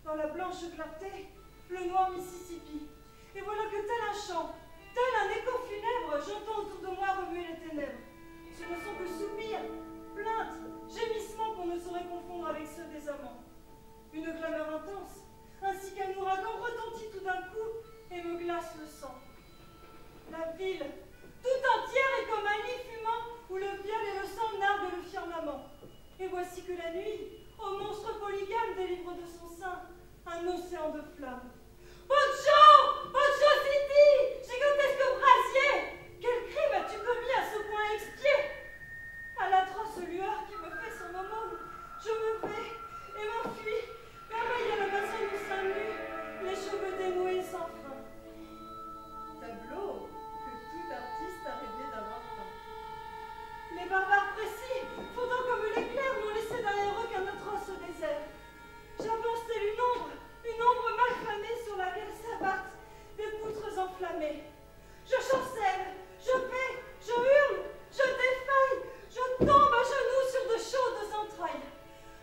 Dans la blanche clarté, le noir Mississippi. Et voilà que tel un chant, tel un écho funèbre, j'entends autour de moi remuer les ténèbres. Ce ne sont que soupirs, plaintes, gémissements qu'on ne saurait confondre avec ceux des amants. Une clameur intense, ainsi qu'un ouragan retentit tout d'un coup et me glace le sang. La ville, tout entière est comme un lit fumant où le viol et le sang narguent le firmament. Et voici que la nuit, au monstre polygame délivre de son sein un océan de flammes. Pancho! Pancho City! Gigantesque brasier! Quel crime as-tu commis à ce point expié? À l'atroce lueur qui me fait son aumône, je me vais et m'enfuis, merveille à la bassin du Saint-Nu, les cheveux dénoués sans fin. Tableau que tout artiste a rêvé d'avoir peint. Les barbares précis, fondant comme l'éclair, n'ont laissé derrière eux qu'un atroce désert. J'avance telle une ombre malfamée sur laquelle s'abattent des poutres enflammées. Je chancelle, je paie, je hurle, je défaille, je tombe à genoux sur de chaudes entrailles.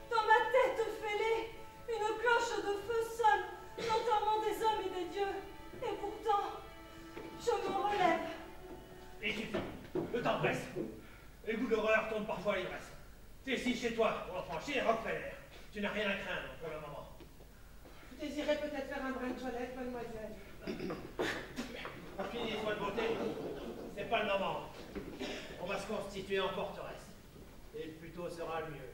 Dans ma tête fêlée, une cloche de feu sonne, l'enterrement des hommes et des dieux. Et pourtant, je me relève. Et suffit, le temps presse. Les goûts d'horreur tournent parfois à l'ivresse. T'es ici chez toi pour enfranchir Rockefeller. Tu n'as rien à craindre pour le moment. vous désirez peut-être faire un brin de toilette, mademoiselle? Fini les soins de beauté, c'est pas le moment. On va se constituer en forteresse. Et le plus tôt sera le mieux.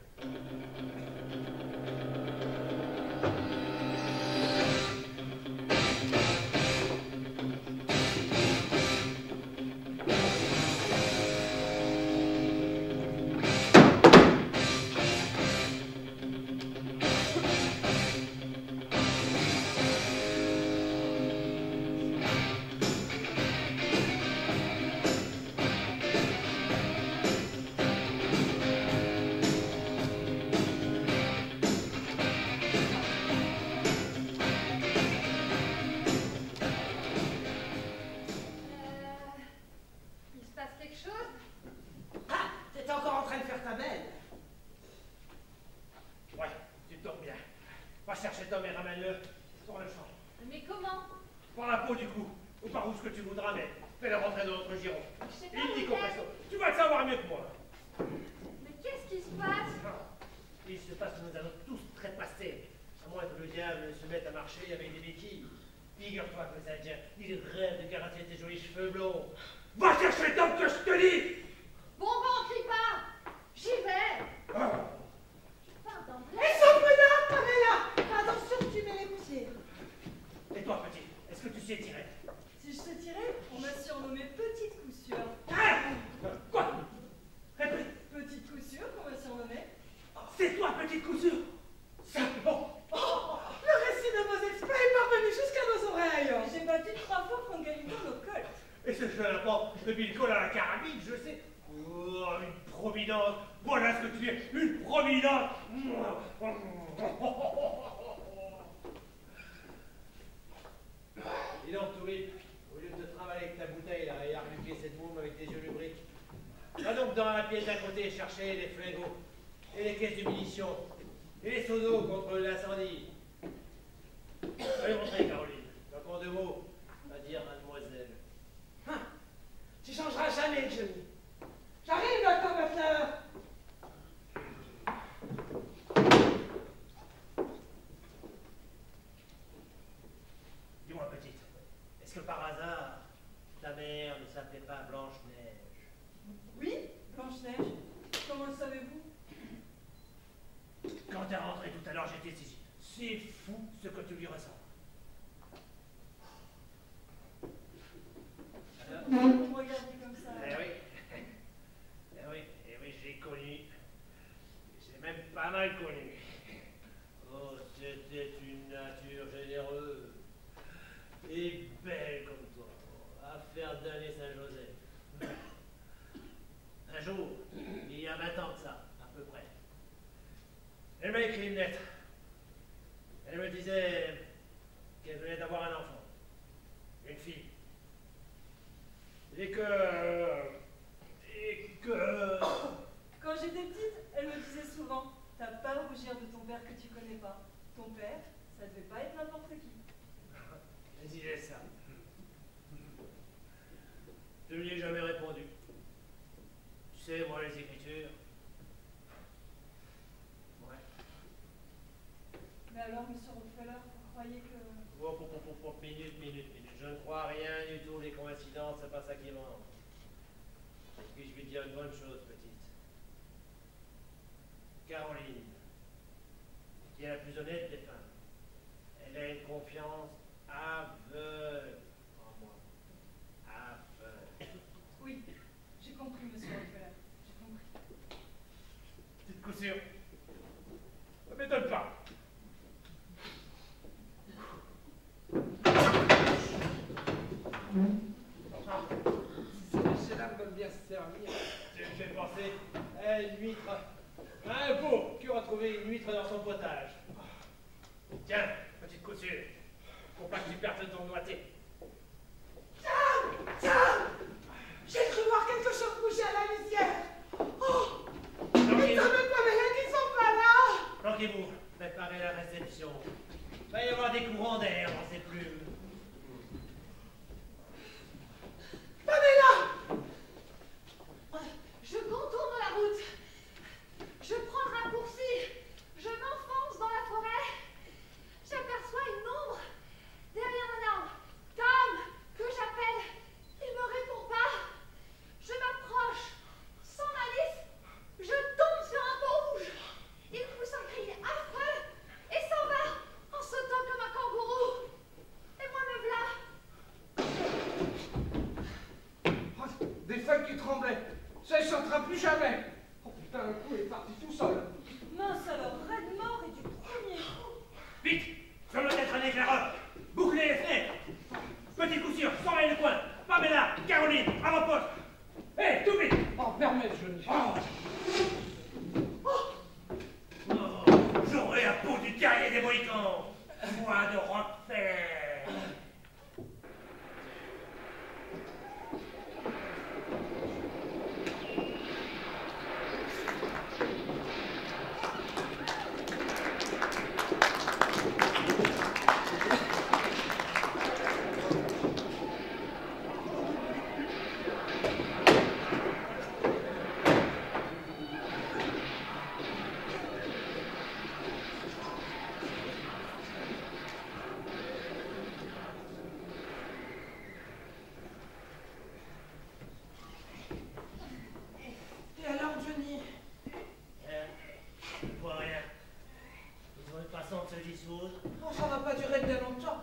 et ramène-le sur le champ. Mais comment? Par la peau du cou, ou par où ce que tu voudras, mais fais-le rentrer dans notre giron. Je sais pas Il où dit il compresso. est. Tu vas le savoir mieux que moi. Mais qu'est-ce qui se passe? Il se passe que nous allons tous trépasser, à moins que le diable se mette à marcher avec des béquilles. Figure-toi que ça tient, il rêve de garantir tes jolis cheveux blonds. Va chercher le temps que je te dis! Bon, on crie pas. J'y vais. Ah. Pardon. Et son preneur, Pamela! Attention, tu mets les poussières. Et toi, petit, est-ce que tu sais tirer? Si je sais tirer, on m'a surnommé Petite Coup Sûre. Ah! Quoi? Répète. Petite Coup Sûre qu'on m'a surnommé. C'est toi, petite couture? Ça, bon. Oh, le récit de vos exploits est parvenu jusqu'à nos oreilles. J'ai battu 3 fois Franck Galindo au col. Et ce jeune enfant, depuis le col à la carabine, je sais. Oh, une providence. Voilà ce que tu es, une providence. Dis donc, Tourip, au lieu de te travailler avec ta bouteille là, et arluquer cette môme avec tes yeux lubriques, va donc dans la pièce d'à côté chercher les flingots, et les caisses de munitions, et les seaux d'eau contre l'incendie. Allez rentrer, Caroline. Encore 2 mots à dire, mademoiselle. Hein, tu changeras jamais, Johnny. J'arrive, docteur Butler. Dis-moi, petite, est-ce que par hasard, ta mère ne s'appelait pas Blanche-Neige? Oui, Blanche-Neige. Comment le savez-vous? Quand t'es rentré tout à l'heure, j'étais ici. C'est fou ce que tu lui ressens. Vous me regardez comme ça. Eh oui. Eh oui, j'ai connu. J'ai même pas mal connu. Oh, c'était une nature généreuse. Et belle comme toi. Affaire d'année Saint-Joseph. Un jour, il y a 20 ans de ça, à peu près. Elle m'a écrit une lettre. Elle me disait qu'elle venait d'avoir un enfant. Une fille. Et que... Quand j'étais petite, elle me disait souvent, t'as pas à rougir de ton père que tu connais pas. Ton père, ça devait pas être n'importe qui. Elle disait ça. Je ne lui ai jamais répondu. Tu sais, moi, les écritures... Ouais. Mais alors, monsieur Rockefeller, vous croyez que... Minute. Je ne crois à rien du tout, les coïncidences, c'est pas ça qui manque. Et puis je vais te dire une bonne chose, petite. Caroline, qui est la plus honnête des femmes, elle a une confiance aveugle en moi. Aveugle. Oui, j'ai compris, monsieur Rockefeller. J'ai compris. Petite coup sûre. Ça m'étonne pas. Ces messieurs-là veulent bien se servir. Tu me fais penser à une huître. À un veau qui aura trouvé une huître dans son potage. Tiens, petite couture, pour pas que tu perdes ton doigté. Tiens! J'ai cru voir quelque chose bouger à la lisière. Oh! Mais ça me Pamela qui sont pas là. Planquez-vous, préparez la réception. Il va y avoir des courants d'air dans ces plumes. Pamela! Je contourne la route. Je prends le raccourci. Je m'enfonce dans la forêt. J'aperçois une ombre derrière un arbre. Tom, que j'appelle. Il me répond pas. Je m'approche. Sans malice, je tombe sur un beau rouge. Il pousse un cri affreux et s'en va en sautant comme un kangourou. Et moi me voilà. Oh, des feuilles qui tremblaient. Ça ne chantera plus jamais. Oh putain, le coup est parti tout seul. Mince alors, raide mort et du premier coup. Vite, sur le tête un éclaireur. Bouclez les fenêtres. Petit coup sûr, surveille le coin. Pamela, Caroline, avant-poste. Hé, tout vite. Oh, permets, Johnny. J'aurai la peau du guerrier des Mohicans. Voix de Rockefeller. Oh, ça va pas durer bien longtemps.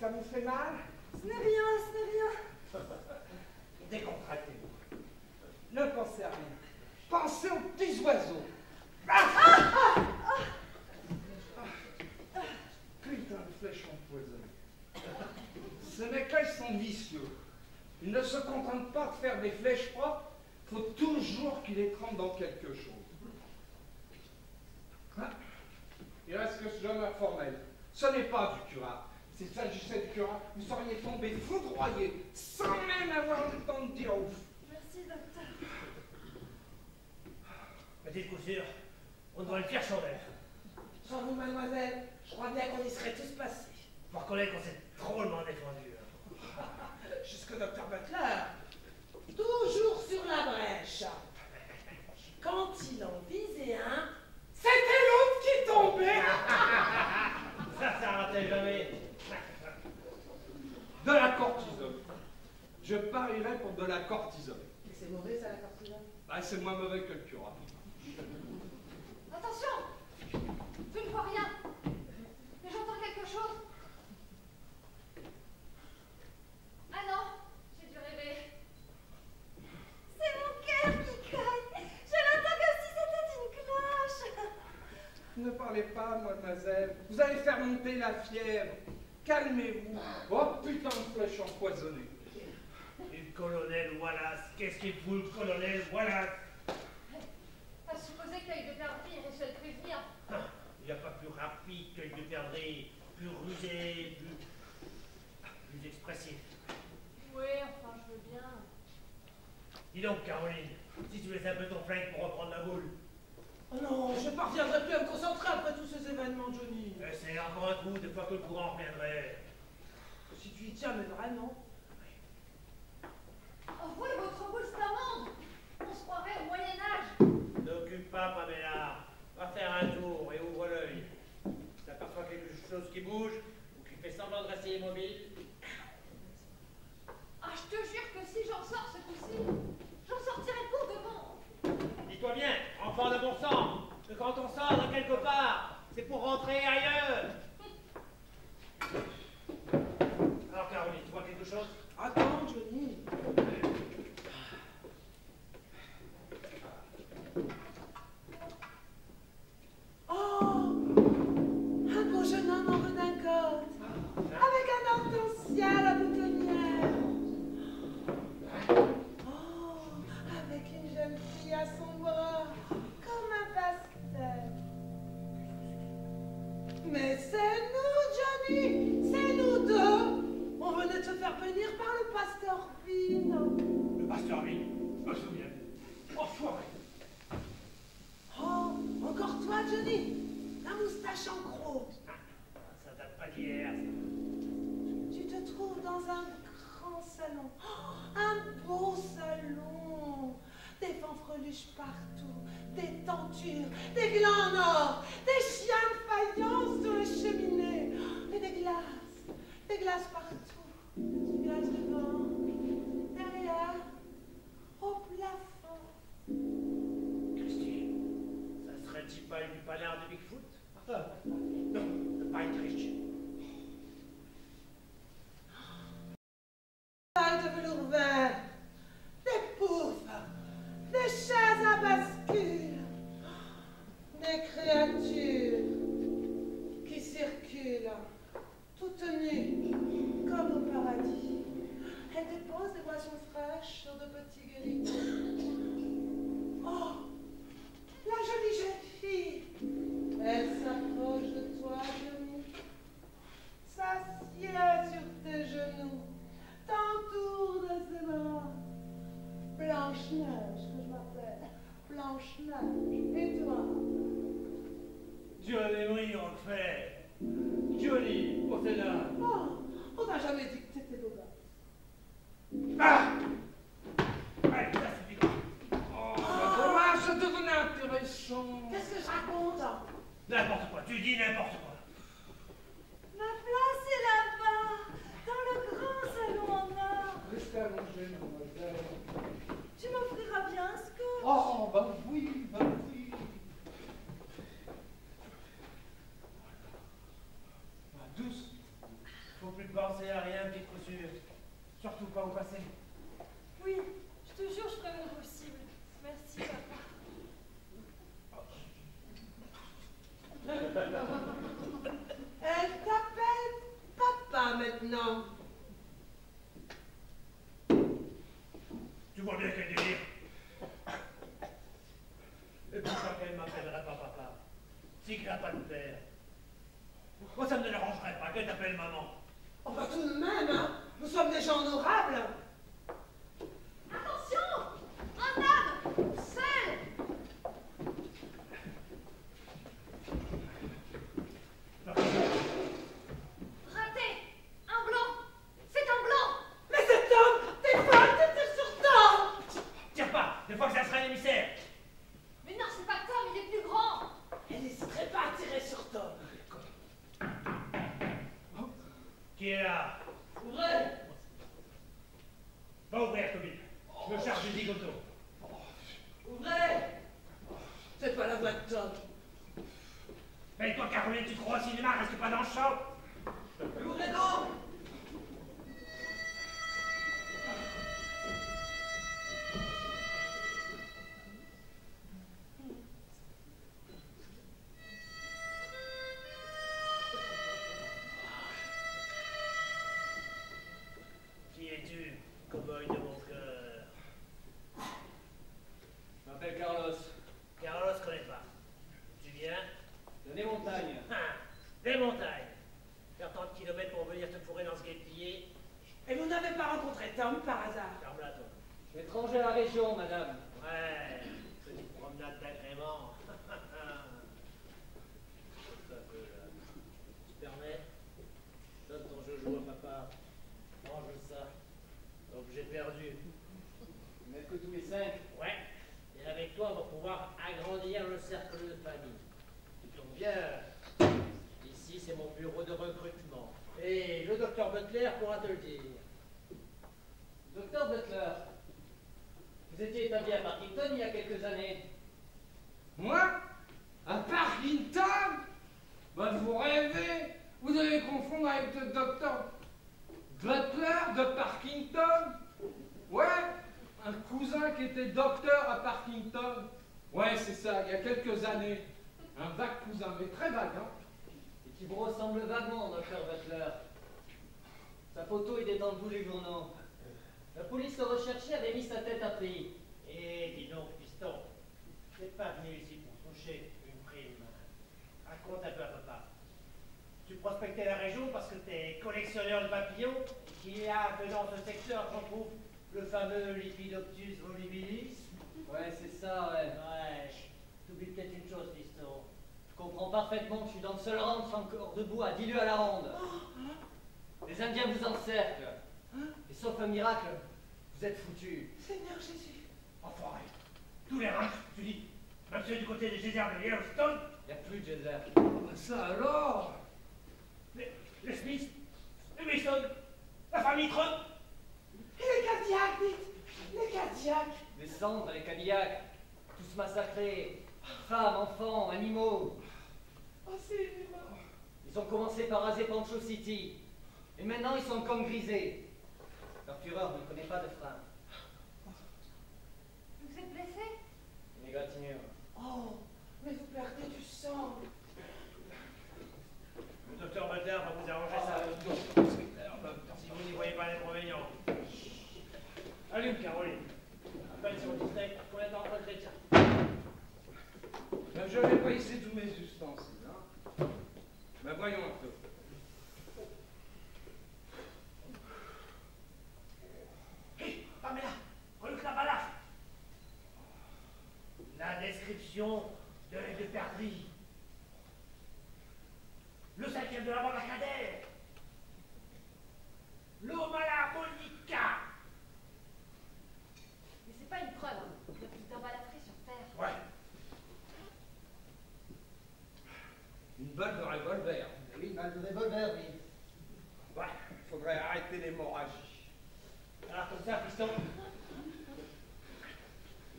Ça vous fait mal? Ce n'est rien, ce n'est rien. Décontractez-vous. Ne pensez à rien. Pensez aux petits oiseaux. Putain de flèche empoisonnée. Ces mecs-là, ils sont vicieux. Ils ne se contentent pas de faire des flèches propres, il faut toujours qu'ils les trempent dans quelque chose. Ah. Il reste que ce jeune homme formel. Ce n'est pas du curare. S'il s'agissait du curare, vous seriez tombé foudroyé, sans même avoir le temps de dire ouf. Merci, docteur. Petite coup sûre, on devrait le faire chandelle. Sans vous, mademoiselle, je crois bien qu'on y serait tous passés. Faut reconnaître qu'on s'est drôlement défendu. Jusque docteur Butler, toujours sur la brèche. Quand il en visait un, c'était l'autre qui tombait. Ça ratait jamais. De la cortisone. Je parierais pour de la cortisone. Mais c'est mauvais, ça, la cortisone. Ah, c'est moins mauvais que le curare. Attention! Tu ne vois rien. Mais j'entends quelque chose. Ah non, j'ai dû rêver. C'est mon cœur qui cogne. Je l'entends comme si c'était une cloche. Ne parlez pas, mademoiselle. Vous allez faire monter la fièvre. Calmez-vous. Oh putain de flèche empoisonnée. Et le colonel Wallace, qu'est-ce qu'il fout le colonel Wallace? À supposer que l'œil de perdrix réussit à le prévenir. Il n'y a pas plus rapide que le perdrix, plus rusé, plus expressif. Oui, enfin, je veux bien. Dis donc, Caroline, si tu laisses un peu ton flingue pour reprendre la boule. Oh non, je parviendrai plus à me concentrer après tous ces événements, Johnny. C'est encore un coup, des fois que le courant reviendrait. Si tu y tiens, mais vraiment. Oh, vous et votre boule, c'est un monde. On se croirait au Moyen-Âge. N'occupe pas, Pamela. Va faire un tour et ouvre l'œil. T'aperçois quelque chose qui bouge ou qui fait semblant de rester immobile. Ah, je te jure que si j'en sors ce coup-ci, j'en sortirai pour de bon. Dis-toi bien, enfant de bon sang, que quand on sort de quelque part, c'est pour rentrer ailleurs. Alors, Caroline, tu vois quelque chose? Attends, Johnny. Oh, un beau jeune homme en redingote, avec un hortensia à la boutonnière. Oh, avec une jeune fille à son bras, comme un pastel. Mais c'est nous, Johnny, c'est nous deux. On venait de se faire bénir par le pasteur Vino. Le pasteur Vino, je me souviens. Enfoiré. Oh, encore toi, Johnny, la moustache en croc. Ça date pas d'hier. Tu te trouves dans un grand salon, oh, un beau salon, des fanfreluches partout, des tentures, des glands en or, des chiens de faïence sur les cheminées, et des glaces partout, des glaces devant, derrière, au plafond. Christy, ça serait-il pas une panard de Bigfoot? Non, pas une triche. De velours vert, des poufs, des chaises à bascule, des créatures qui circulent, toutes nues, comme au paradis. Elles déposent des boissons fraîches sur de petits guéridons. Oh, la jolie jeune fille, elle s'approche de toi, Johnny, s'assied sur tes genoux, t'entoure de ses bras. Blanche-Neige, que je m'appelle. Blanche-Neige. Et toi? Johnny Rockford. Johnny, au Sénat. Oh, on n'a jamais dit que t'étais beau gosse. Ah! Allez, ça suffit. Oh, dommage, ça devenait intéressant. Qu'est-ce que je raconte? N'importe quoi, tu dis n'importe quoi. Ma place est là-bas, dans le grand salon en or. Restez allongé, mademoiselle. Tu m'offriras bien un scotch. Oh, bah oui, bah oui. surtout pas où passer. Oui, je te jure, je ferai mon possible. Merci, papa. Elle t'appelle papa maintenant. Tu vois bien quel délire. Et pourquoi qu'elle m'appellerait pas papa? Si qu'elle n'a pas de père. Moi, ça me dérangerait pas qu'elle t'appelle maman. Oh bah tout de même, hein. Nous sommes des gens honorables. Attention! Un homme! Seul! Raté! Un blanc! C'est un blanc! Mais cet homme, t'es folle, t'es sur Tom. Tire pas, des fois que ça serait un émissaire. Mais non, c'est pas Tom, il est plus grand! Elle n'hésiterait pas à tirer sur Tom. Qui est là? Ouvrez. Va ouvrir, Toby. Je me charge du zigoto. Ouvrez. C'est pas la voix de Tom. Mais toi, Caroline, tu crois au cinéma, reste pas dans le champ. Ouvrez donc. Qui es-tu, cow-boy de mon cœur? Je m'appelle Carlos, Carlos, je connais pas. Tu viens? de des montagnes. Ah, des montagnes. Faire tant de kilomètres pour venir te fourrer dans ce guépier. Et vous n'avez pas rencontré Tom par hasard? Ferme-la, toi. Je suis étranger à la région, madame. Ouais, petite promenade d'agrément. Tu te permets? Donne ton joujou à papa. Mange ça. Objet perdu. Vous n'êtes que tous les 5. Ouais. Et avec toi, on va pouvoir agrandir le cercle de famille. Tu tombes bien. Ici, c'est mon bureau de recrutement. Et le docteur Butler pourra te le dire. Docteur Butler, vous étiez établi à Parkington il y a quelques années. Moi? À Parkington? Bah, vous rêvez? Vous devez confondre avec le docteur Butler de Parkington? Ouais, un cousin qui était docteur à Parkington. Ouais, c'est ça, il y a quelques années. Un vague cousin, mais très vague, hein? Et qui vous ressemble vaguement, docteur Butler. Sa photo est dans tous les journaux. La police le recherchait avait mis sa tête à prix. Et dis donc, piston, t'es pas venu ici pour toucher une prime. Raconte un peu à papa. Tu prospectais la région parce que t'es collectionneur de papillons et qu'il y a que dans ce secteur qu'on trouve le fameux Lepidoptus volubilis. Ouais, c'est ça, ouais. Ouais, t'oublies peut-être une chose, piston. Je comprends parfaitement que je suis dans le seul rang encore debout à 10 lieues à la ronde. Les Indiens vous encerclent. Et sauf un miracle, vous êtes foutus. Seigneur Jésus. Enfoiré. Tous les rangs, tu dis. Même ceux du côté des geysers de Yellowstone. Il n'y a plus de geyser. Ah bah ça alors? Les Smiths, les Wilson, la famille Trump. Et les Cadillacs, dites. Les Cadillacs. Les cendres, les Cadillacs, tous massacrés. Femmes, enfants, animaux. Oh, c'est énorme. Ils ont commencé par raser Pancho City. Et maintenant, ils sont comme grisés. Leur fureur ne connaît pas de frein. Vous êtes blessé? Une égratignure. Oh, mais vous perdez du sang. Le docteur Butler va vous arranger ça. Si vous n'y voyez pas d'inconvénient. Allume, Caroline. Appelle sur le display qu'on est en train de chrétien. Ben, je n'ai pas ici tous mes ustensiles, hein? Ben voyons un peu. Hé, Pamela, reluque la balafre. La description de l'aide de perdrix. Le 5e de la bande à cadet. L'Omala Monica. Mais c'est pas une preuve, hein. Il y a plus d'embalafré sur Terre. Ouais. Une balle de revolver. Oui, une balle de revolver, oui. Ouais, faudrait arrêter l'hémorragie. Alors comme ça, piston.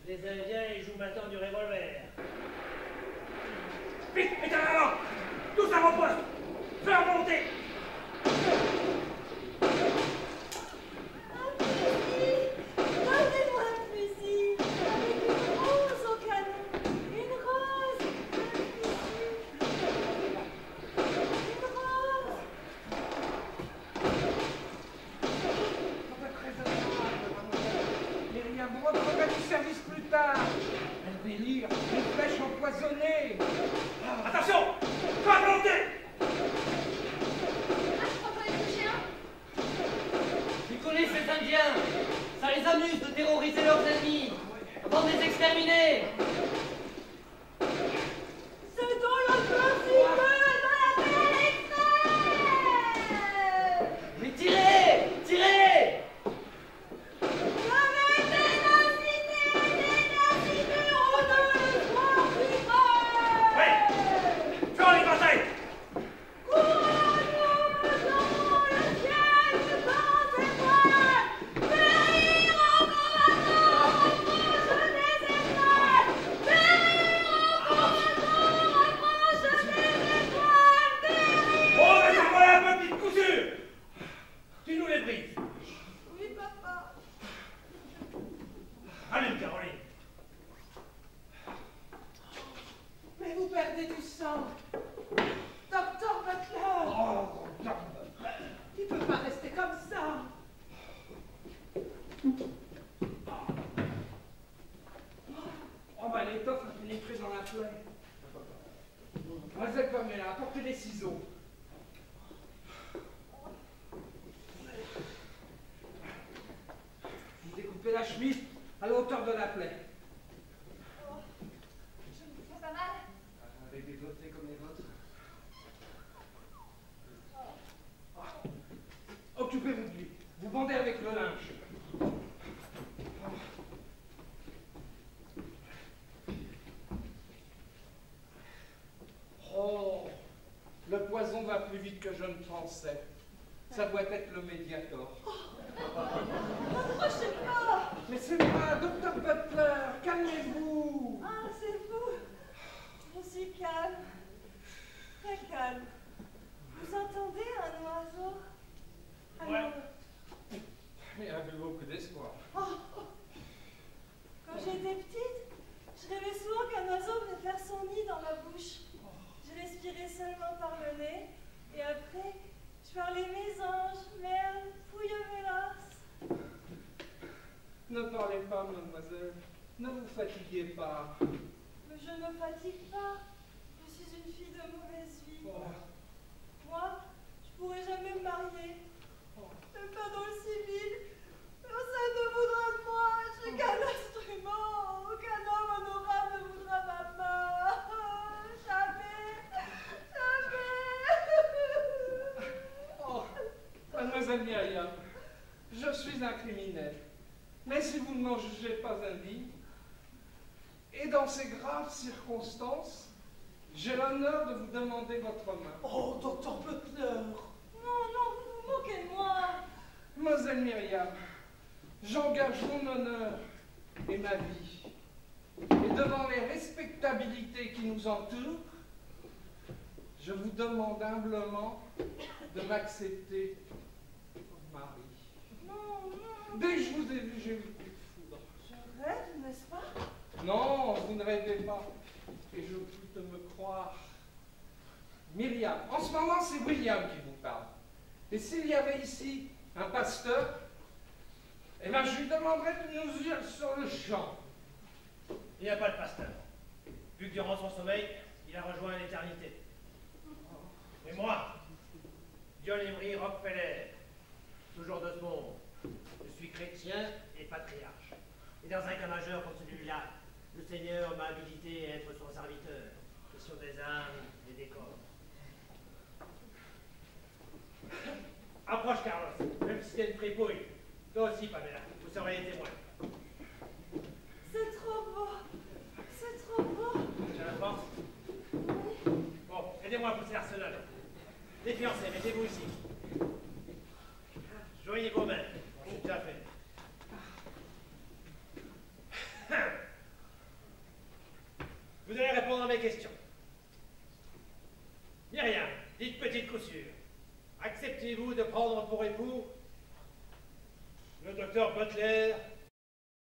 Les Indiens, ils jouent maintenant du revolver. Vite, mettez en avant. Tous à vos postes. Fais remonter. ciseaux. Vous découpez la chemise à la hauteur de la plaie. Oh, je me fais pas mal. Avec des côtés comme les vôtres. Occupez-vous de lui. Vous bandez avec le linge. Oh, le poison va plus vite que je ne pensais. Ça doit être le Mediator. N'approchez pas. Mais c'est moi, Docteur Butler, calmez-vous. Ah, c'est vous. Je suis calme. Très calme. Vous entendez un oiseau? Ouais. Il y avait beaucoup d'espoir. Quand j'étais petite, je rêvais souvent qu'un oiseau venait faire son nid dans ma bouche. Je respirais seulement par le nez, et après, je parlais mésange, merle, fouille mélasse. Ne parlez pas, mademoiselle. Ne vous fatiguez pas. Mais je ne me fatigue pas. Je suis une fille de mauvaise vie. Moi, je pourrais jamais me marier. Même pas dans le civil. Personne ne voudra de moi. Je suis qu'un instrument. Aucun homme honorable ne voudra ma main. Jamais. Jamais. Oh, mademoiselle Myriam, je suis un criminel. Mais si vous ne m'en jugez pas indigne, et dans ces graves circonstances, j'ai l'honneur de vous demander votre main. Oh, docteur Butler. Non, non, vous vous moquez de moi. Mademoiselle Myriam, j'engage mon honneur et ma vie. Et devant les respectabilités qui nous entourent, je vous demande humblement de m'accepter comme mari. Non, non. Dès que je vous ai vu, j'ai eu le coup de foudre. Je rêve, n'est-ce pas? Non, vous ne rêvez pas. Et je puis te me croire. Myriam, en ce moment, c'est William qui vous parle. Et s'il y avait ici un pasteur, eh bien, je lui demanderais de nous dire sur le champ. Il n'y a pas de pasteur. Vu que durant son sommeil, il a rejoint l'éternité. Et moi, John Emery Rockefeller, toujours de ce monde, je suis chrétien et patriarche. Et dans un cas majeur comme celui-là, le Seigneur m'a habilité à être son serviteur, question des âmes et des corps. Approche, Carlos, même si c'est une fripouille. Toi aussi, Pamela, vous serez les témoins. C'est trop beau. C'est trop beau. J'ai la force. Bon, aidez-moi à pousser l'arsenal. Les fiancés, mettez-vous ici. Joignez vos mains. Bon, c'est déjà fait. Vous allez répondre à mes questions. Myriam, dites petite couture. Acceptez-vous de prendre pour époux le docteur Butler